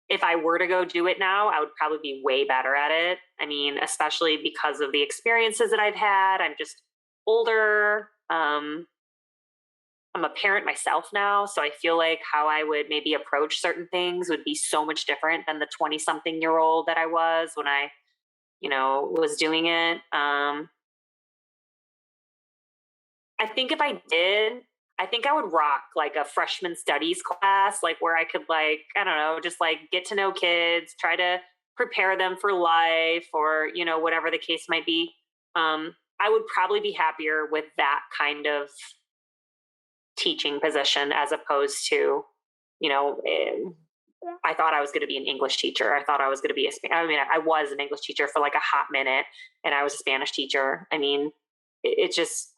if I were to go do it now, I would probably be way better at it. I mean, especially because of the experiences that I've had. I'm just older. I'm a parent myself now, so I feel like how I would maybe approach certain things would be so much different than the 20 something year old that I was when I, was doing it. I think if I did, I think I would rock like a freshman studies class, like where I could like, I don't know, just like get to know kids, try to prepare them for life or, whatever the case might be. I would probably be happier with that kind of teaching position as opposed to, you know, eh, I thought I was going to be an English teacher. I thought I was going to be I was an English teacher for like a hot minute and I was a Spanish teacher. I mean, it just,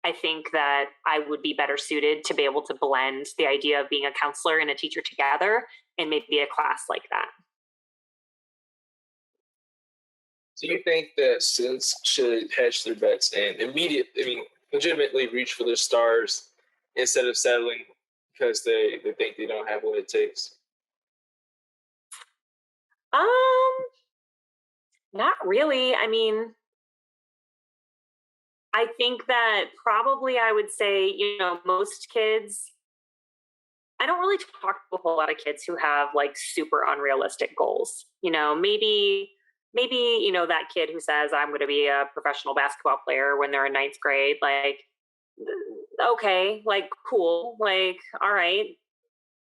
I think that I would be better suited to be able to blend the idea of being a counselor and a teacher together and maybe a class like that. Do you think that students should hedge their bets and legitimately reach for their stars instead of settling because they think they don't have what it takes? Um, Not really. I mean, I think that probably I would say, most kids, I don't really talk to a whole lot of kids who have like super unrealistic goals. Maybe, that kid who says, I'm going to be a professional basketball player when they're in ninth grade, like, okay, like, cool. Like, all right,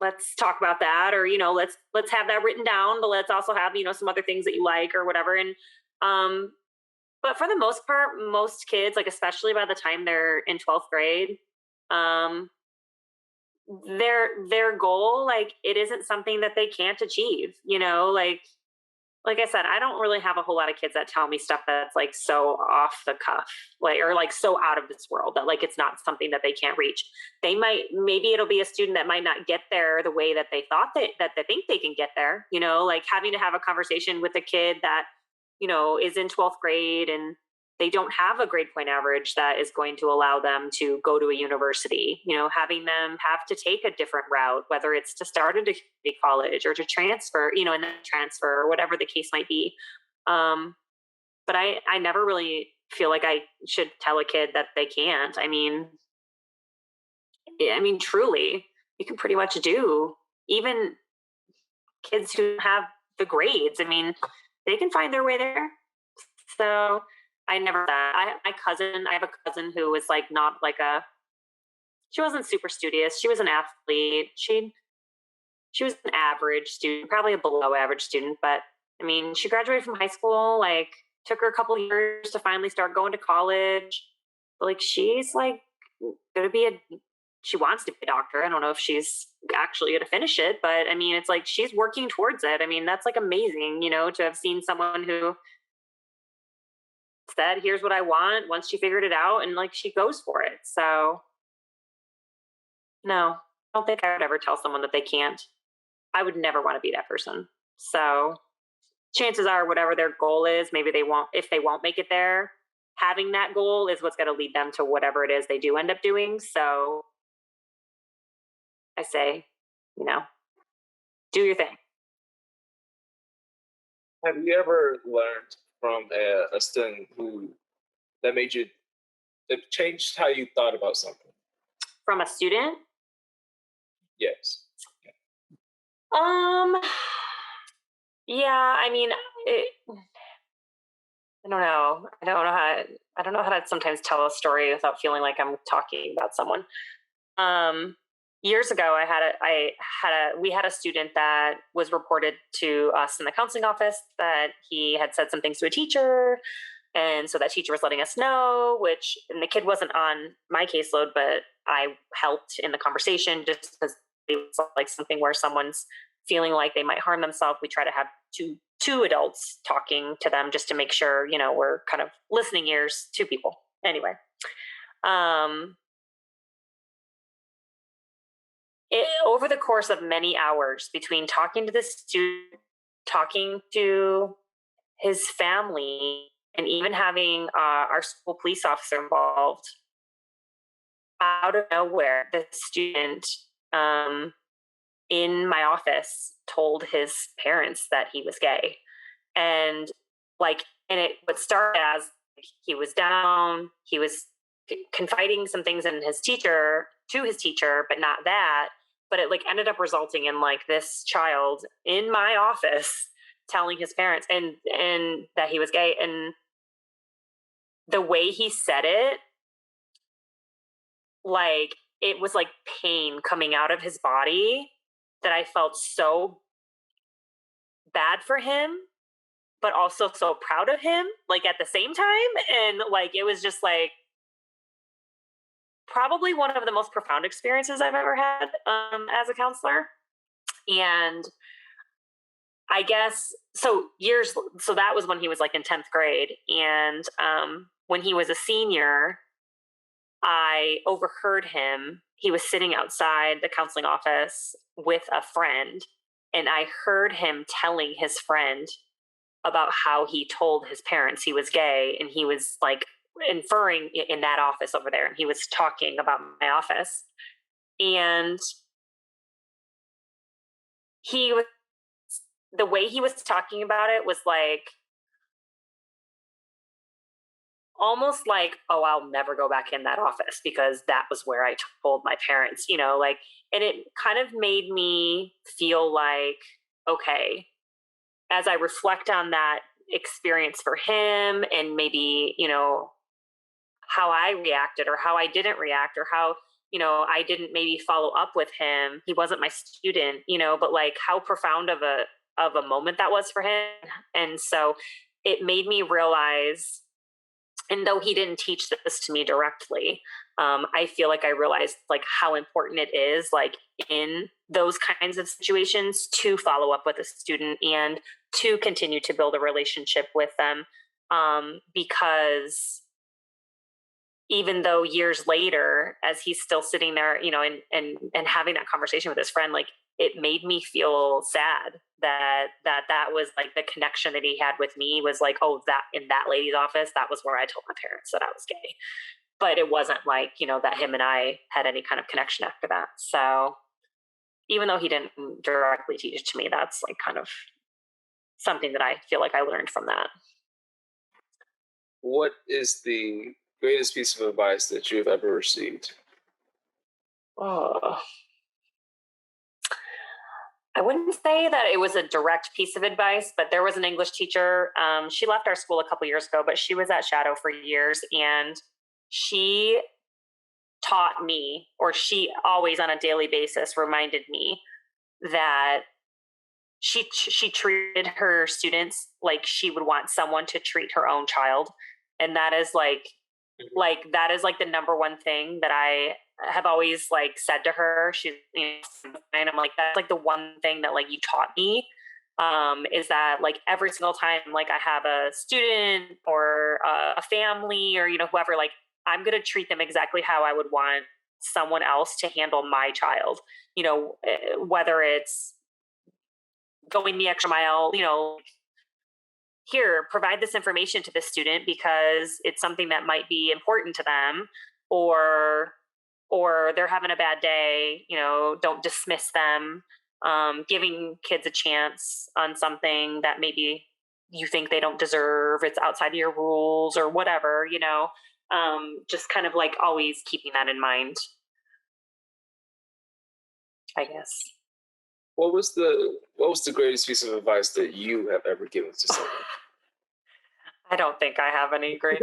let's talk about that. Or, let's have that written down, but let's also have, some other things that you like or whatever. Um, but for the most part, most kids, like especially by the time they're in 12th grade, um, their goal, like it isn't something that they can't achieve, like I said, I don't really have a whole lot of kids that tell me stuff that's like so off the cuff, like or like so out of this world that like it's not something that they can't reach. Maybe it'll be a student that might not get there the way that they thought that they think they can get there, like having to have a conversation with a kid that, is in 12th grade and they don't have a grade point average that is going to allow them to go to a university, having them have to take a different route, whether it's to start a degree college or to transfer, and then transfer or whatever the case might be. But I never really feel like I should tell a kid that they can't. I mean, truly, you can pretty much do even kids who have the grades. I mean, they can find their way there. So I never that. I have a cousin who was like not like she wasn't super studious. She was an athlete. She was an average student, probably a below average student, but I mean, she graduated from high school, like took her a couple years to finally start going to college. But like she's like gonna be she wants to be a doctor. I don't know if she's actually gonna finish it, but I mean it's like she's working towards it. I mean, that's like amazing, to have seen someone who said, here's what I want once she figured it out and like she goes for it. So no, I don't think I would ever tell someone that they can't. I would never want to be that person. So chances are whatever their goal is, maybe they won't, if they won't make it there, having that goal is what's going to lead them to whatever it is they do end up doing. So I say, you know, do your thing. Have you ever learned from a student who that made you that changed how you thought about something? From a student, Yes. um, yeah, I mean, I don't know. I don't know how to sometimes tell a story without feeling like I'm talking about someone. Um, Years ago, we had a student that was reported to us in the counseling office that he had said some things to a teacher, and so that teacher was letting us know. And the kid wasn't on my caseload, but I helped in the conversation just because it was like something where someone's feeling like they might harm themselves. We try to have two adults talking to them just to make sure we're kind of listening ears to people. Anyway, um, over the course of many hours between talking to the student, talking to his family, and even having our school police officer involved, out of nowhere, the student in my office told his parents that he was gay. And and it would start as he was down, he was confiding some things in his teacher to his teacher, but not that. But it ended up resulting in this child in my office telling his parents and that he was gay. And the way he said it, it was like pain coming out of his body, that I felt so bad for him, but also so proud of him, at the same time. And it was just probably one of the most profound experiences I've ever had as a counselor. And I guess so that was when he was in 10th grade. And when he was a senior, I overheard him. He was sitting outside the counseling office with a friend, and I heard him telling his friend about how he told his parents he was gay, and he was inferring in that office over there, and he was talking about my office. And the way he was talking about it was almost oh, I'll never go back in that office because that was where I told my parents, and it kind of made me feel okay, as I reflect on that experience for him, and maybe, how I reacted or how I didn't react, or how, I didn't maybe follow up with him. He wasn't my student, but how profound of a moment that was for him. And so it made me realize, and though he didn't teach this to me directly, I feel I realized how important it is in those kinds of situations to follow up with a student and to continue to build a relationship with them, because even though years later, as he's still sitting there, and having that conversation with his friend, it made me feel sad that was the connection that he had with me was oh, that in that lady's office, that was where I told my parents that I was gay. But it wasn't that him and I had any kind of connection after that. So even though he didn't directly teach it to me, that's kind of something that I feel I learned from that. What is the greatest piece of advice that you've ever received? Oh, I wouldn't say that it was a direct piece of advice, but there was an English teacher. She left our school a couple years ago, but she was at Shadow for years, and she taught me, or she always on a daily basis reminded me that she treated her students like she would want someone to treat her own child. And that is that is the number one thing that I have always said to her. She's, and I'm that's the one thing that you taught me, is that every single time I have a student or a family, or whoever, I'm going to treat them exactly how I would want someone else to handle my child, whether it's going the extra mile, here, provide this information to the student because it's something that might be important to them, or they're having a bad day, don't dismiss them. Giving kids a chance on something that maybe you think they don't deserve, it's outside of your rules or whatever, just kind of always keeping that in mind, I guess. What was the greatest piece of advice that you have ever given to someone? I don't think I have any great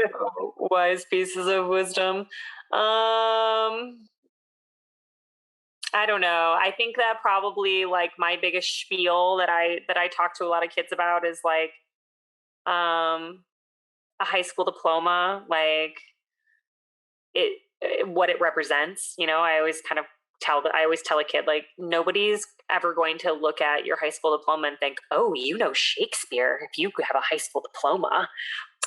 wise pieces of wisdom. I don't know. I think that probably my biggest spiel that I talk to a lot of kids about is a high school diploma, what it represents. I always kind of I always tell a kid, nobody's ever going to look at your high school diploma and think, oh, Shakespeare if you have a high school diploma.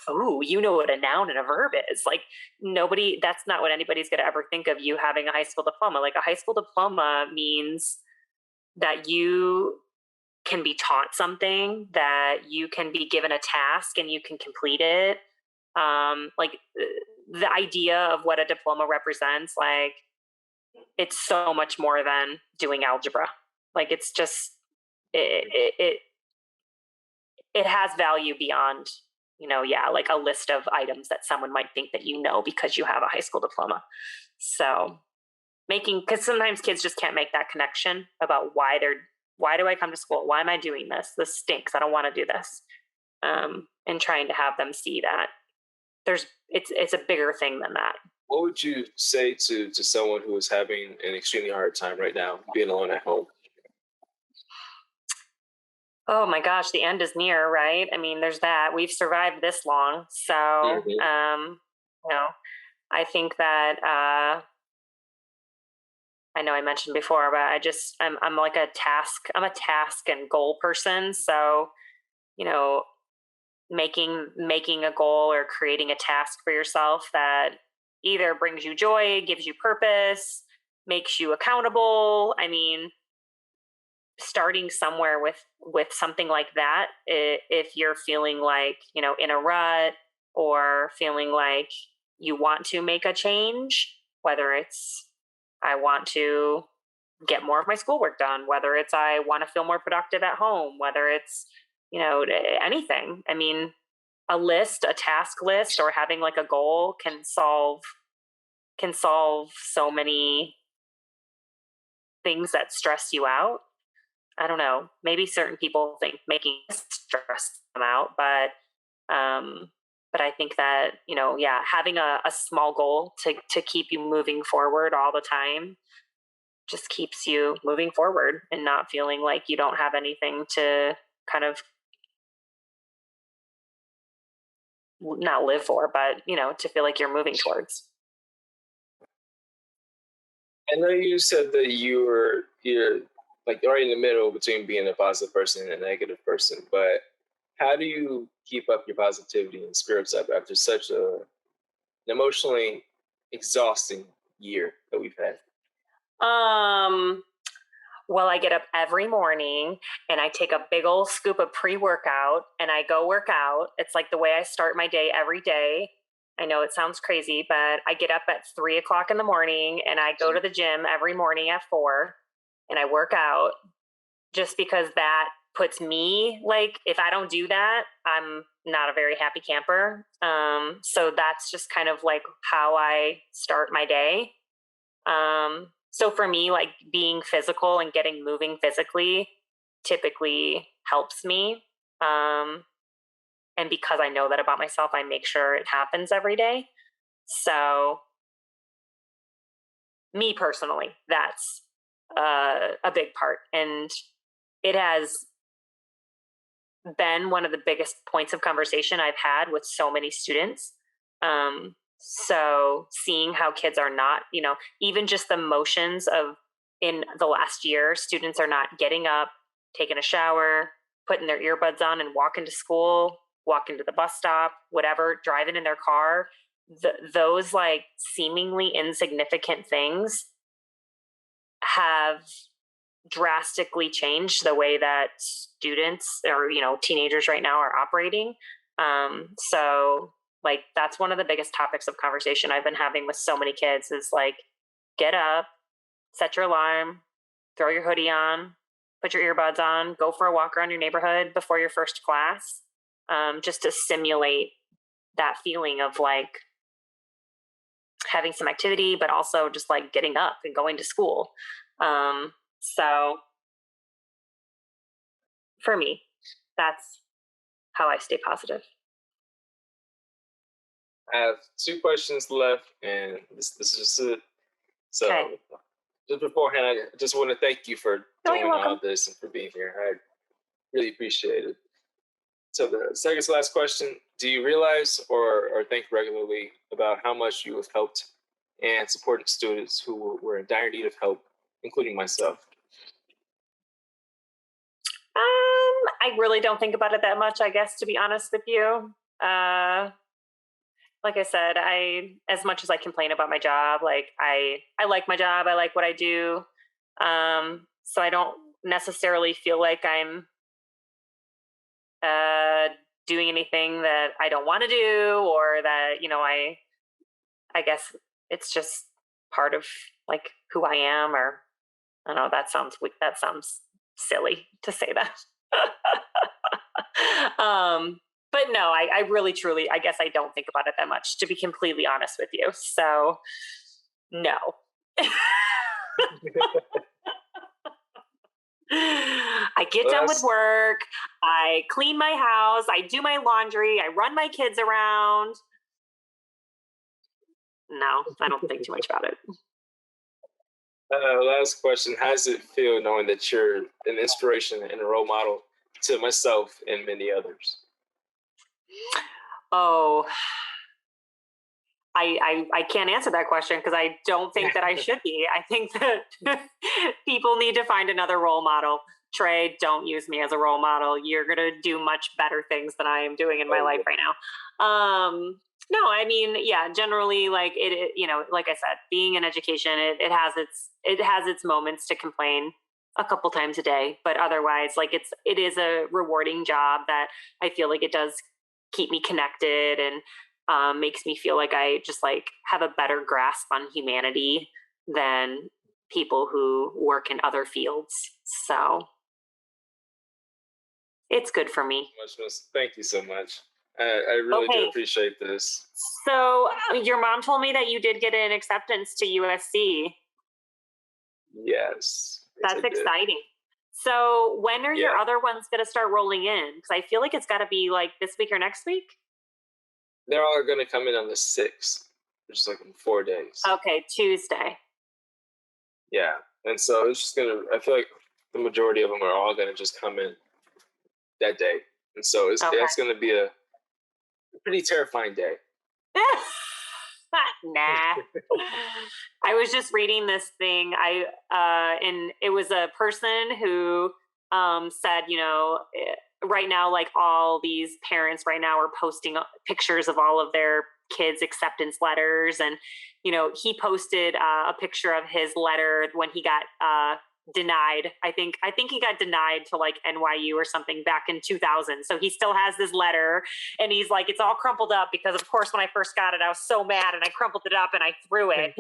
Oh, you know what a noun and a verb is. Like, nobody, that's not what anybody's going to ever think of you having a high school diploma. Like, a high school diploma means that you can be taught something, that you can be given a task and you can complete it. Like, the idea of what a diploma represents, like, it's so much more than doing algebra. Like, it's just, it it has value beyond, yeah, like a list of items that someone might think that because you have a high school diploma. So because sometimes kids just can't make that connection about why do I come to school? Why am I doing this? This stinks. I don't want to do this. And trying to have them see that it's a bigger thing than that. What would you say to someone who is having an extremely hard time right now being alone at home? Oh my gosh, the end is near, right? I mean, there's that. We've survived this long. So, I think that I know I mentioned before, but I'm like I'm a task and goal person. So, you know, making a goal or creating a task for yourself that either brings you joy, gives you purpose, makes you accountable. I mean, starting somewhere with something like that, if you're feeling like, in a rut, or feeling like you want to make a change, whether it's I want to get more of my schoolwork done, whether it's I want to feel more productive at home, whether it's, anything. I mean, a task list, or having like a goal can solve so many things that stress you out. I don't know. Maybe certain people think making stress them out, but I think that, yeah, having a small goal to keep you moving forward all the time just keeps you moving forward and not feeling like you don't have anything to kind of not live for, but, to feel like you're moving towards. I know you said that you're like right in the middle between being a positive person and a negative person, but how do you keep up your positivity and spirits up after such an emotionally exhausting year that we've had? Um, well, I get up every morning and I take a big old scoop of pre-workout and I go work out. It's like the way I start my day every day. I know it sounds crazy, but I get up at 3 o'clock in the morning and I go to the gym every morning at 4 and I work out, just because that puts me, like, if I don't do that, I'm not a very happy camper. So that's just kind of like how I start my day. So for me, like, being physical and getting moving physically typically helps me. Um, and because I know that about myself, I make sure it happens every day. So, me personally, that's a big part. And it has been one of the biggest points of conversation I've had with so many students. So seeing how kids are not, even just the motions of, in the last year, students are not getting up, taking a shower, putting their earbuds on and walking to school, walking to the bus stop, whatever, driving in their car. Those like seemingly insignificant things have drastically changed the way that students, or teenagers right now, are operating. So like, that's one of the biggest topics of conversation I've been having with so many kids, is like, get up, set your alarm, throw your hoodie on, put your earbuds on, go for a walk around your neighborhood before your first class, just to simulate that feeling of like having some activity, but also just like getting up and going to school. So for me, that's how I stay positive. I have two questions left, and this is just it. So, Okay. just beforehand, I just want to thank you for Oh, doing you're all welcome. this and for being here. I really appreciate it. So, the second to last question: do you realize or think regularly about how much you have helped and supported students who were in dire need of help, including myself? I really don't think about it that much, I guess, to be honest with you. Like I said, as much as I complain about my job, like I like my job. I like what I do. So I don't necessarily feel like I'm uh, doing anything that I don't want to do, or that I guess it's just part of like who I am. Or I don't know. That sounds silly to say that. um, but no, I really truly, I guess I don't think about it that much, to be completely honest with you. So no. I get Well, done with that's work, I clean my house, I do my laundry, I run my kids around. No, I don't think too much about it. last question. How does it feel knowing that you're an inspiration and a role model to myself and many others? Oh, I can't answer that question because I don't think that I should be. I think that people need to find another role model. Trey, don't use me as a role model. You're gonna do much better things than I am doing in my Oh, life yeah. right now. No, I mean, yeah, generally, like like I said, being in education, it has its moments to complain a couple times a day, but otherwise, like it is a rewarding job that I feel like it does keep me connected, and makes me feel like I just like have a better grasp on humanity than people who work in other fields. So it's good for me. Much, miss. Thank you so much. I really do Okay, appreciate this. so your mom told me that you did get an acceptance to USC. Yes. Yes, I That's did. exciting. So when are your Yeah. other ones going to start rolling in? Because I feel like it's got to be like this week or next week. They're all going to come in on the 6th, which is like in 4 days. Okay, Tuesday. Yeah. And so it's just going to, I feel like the majority of them are all going to just come in that day. And so Okay. it's going to be a pretty terrifying day. Nah. I was just reading this thing. And it was a person who said, right now, like all these parents right now are posting pictures of all of their kids' acceptance letters, and he posted a picture of his letter when he got denied. I think he got denied to like NYU or something back in 2000. So he still has this letter, and he's like, it's all crumpled up because, of course, when I first got it, I was so mad and I crumpled it up and I threw it.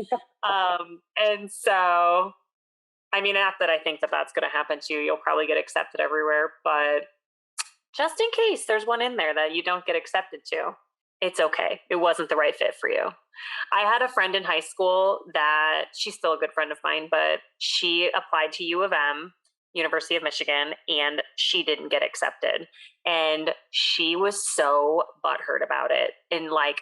And so, I mean, not that I think that that's going to happen to you. You'll probably get accepted everywhere, but just in case there's one in there that you don't get accepted to, it's okay. It wasn't the right fit for you. I had a friend in high school that she's still a good friend of mine, but she applied to U of M, University of Michigan, and she didn't get accepted. And she was so butthurt about it, and like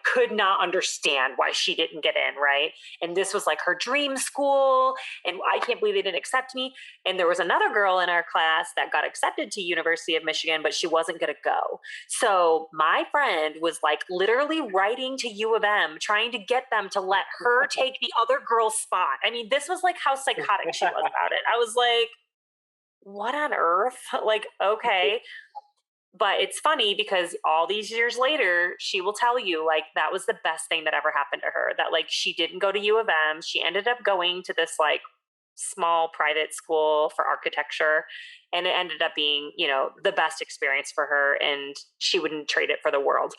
could not understand why she didn't get in, right? And this was like her dream school, and I can't believe they didn't accept me. And there was another girl in our class that got accepted to University of Michigan, but she wasn't going to go. So my friend was like literally writing to U of M, trying to get them to let her take the other girl's spot. I mean, this was like how psychotic she was about it. I was like, what on earth? Like, okay. But it's funny because all these years later, she will tell you like that was the best thing that ever happened to her. That like she didn't go to U of M. She ended up going to this like small private school for architecture, and it ended up being, the best experience for her, and she wouldn't trade it for the world.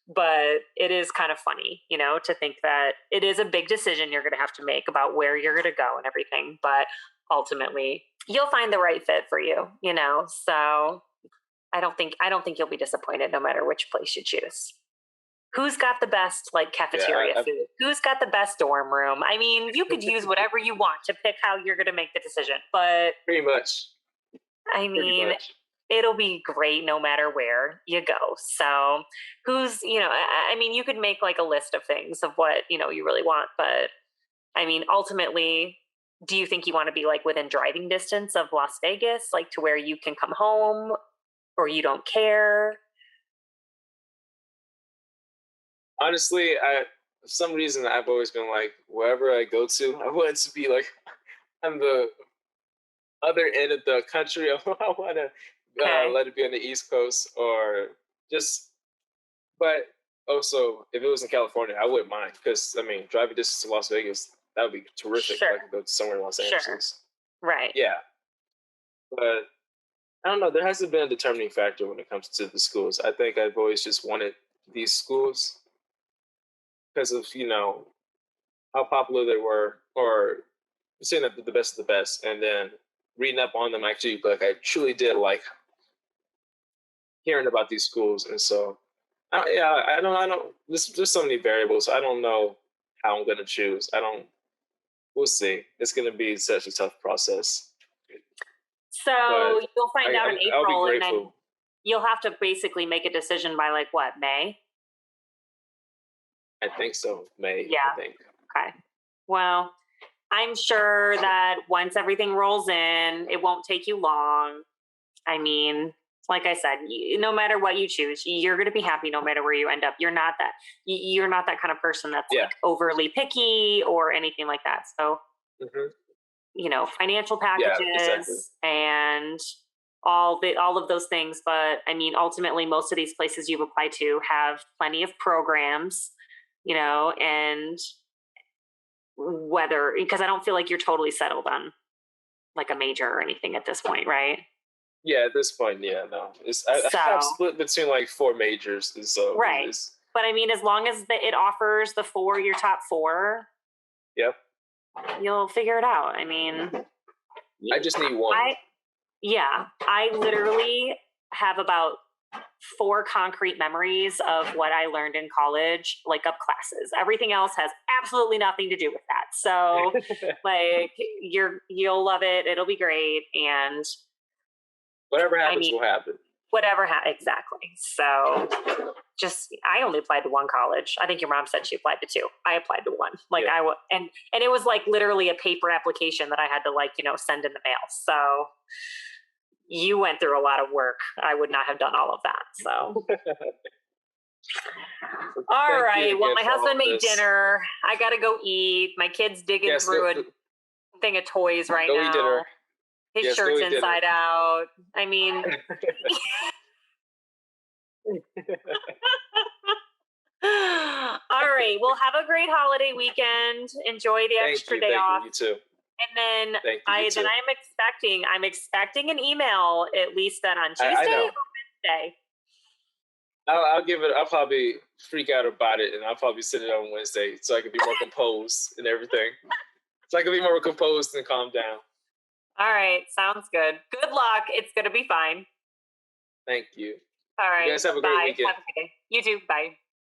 But it is kind of funny, to think that it is a big decision you're going to have to make about where you're going to go and everything. But ultimately, you'll find the right fit for you, So I don't think you'll be disappointed no matter which place you choose. Who's got the best like Yeah. cafeteria food? Who's got the best dorm room? I mean, you could use whatever you want to pick how you're going to make the decision, but Pretty much. I Pretty mean, much. it'll be great no matter where you go. So, I mean, you could make like a list of things of what, you really want, but I mean, ultimately, do you think you want to be like within driving distance of Las Vegas, like to where you can come home, or you don't care? Honestly, for some reason I've always been like, wherever I go to, I want it to be like on the other end of the country. I want to Okay. let it be on the East Coast or just, but also if it was in California, I wouldn't mind because I mean, driving distance to Las Vegas, that would be terrific. If Sure. I could go to somewhere in Los Sure. Angeles. Right. Yeah, but I don't know. There hasn't been a determining factor when it comes to the schools. I think I've always just wanted these schools because of how popular they were, or saying that they're the best of the best, and then reading up on them. Actually, like I truly did like hearing about these schools, and so yeah, I don't. There's so many variables. I don't know how I'm gonna choose. I don't. We'll see. It's gonna be such a tough process. So But you'll find out in I'll be April, and then grateful. you'll have to basically make a decision by like what, May? I think so. May. Yeah. I think. Okay. Well, I'm sure that once everything rolls in, it won't take you long. I mean, like I said, no matter what you choose, you're going to be happy no matter where you end up. You're not that kind of person that's Yeah. like overly picky or anything like that. So, hmm financial Yeah. packages Exactly. and all of those things. But I mean, ultimately, most of these places you've applied to have plenty of programs, and whether, because I don't feel like you're totally settled on like a major or anything at this point, right? Yeah. At this point, yeah. No. I have So, split between like 4 majors, and so right. it's But I mean, as long as it offers your top four, yep. you'll figure it out. I mean, I just need one. I literally have about 4 concrete memories of what I learned in college, like of classes. Everything else has absolutely nothing to do with that. So, like, you'll love it. It'll be great, and Whatever happens will happen. exactly. So, I only applied to one college. I think your mom said she applied to 2. I applied to 1. Like Yeah. and it was like literally a paper application that I had to send in the mail. So you went through a lot of work. I would not have done all of that. So all right. Well, my husband made dinner. I got to go eat. My kid's digging through a thing of toys right now. Eat dinner. His shirt's inside out. I mean, all right. Well, have a great holiday weekend. Enjoy the extra day off. You too. And then I'm expecting an email at least then on Tuesday or Wednesday. I'll give it. I'll probably freak out about it, and I'll probably send it on Wednesday so I can be more composed and everything. So I can be more composed and calm down. All right, sounds good. Good luck. It's gonna be fine. Thank you. All right. You guys have a great weekend. Have a good day. You too. Bye.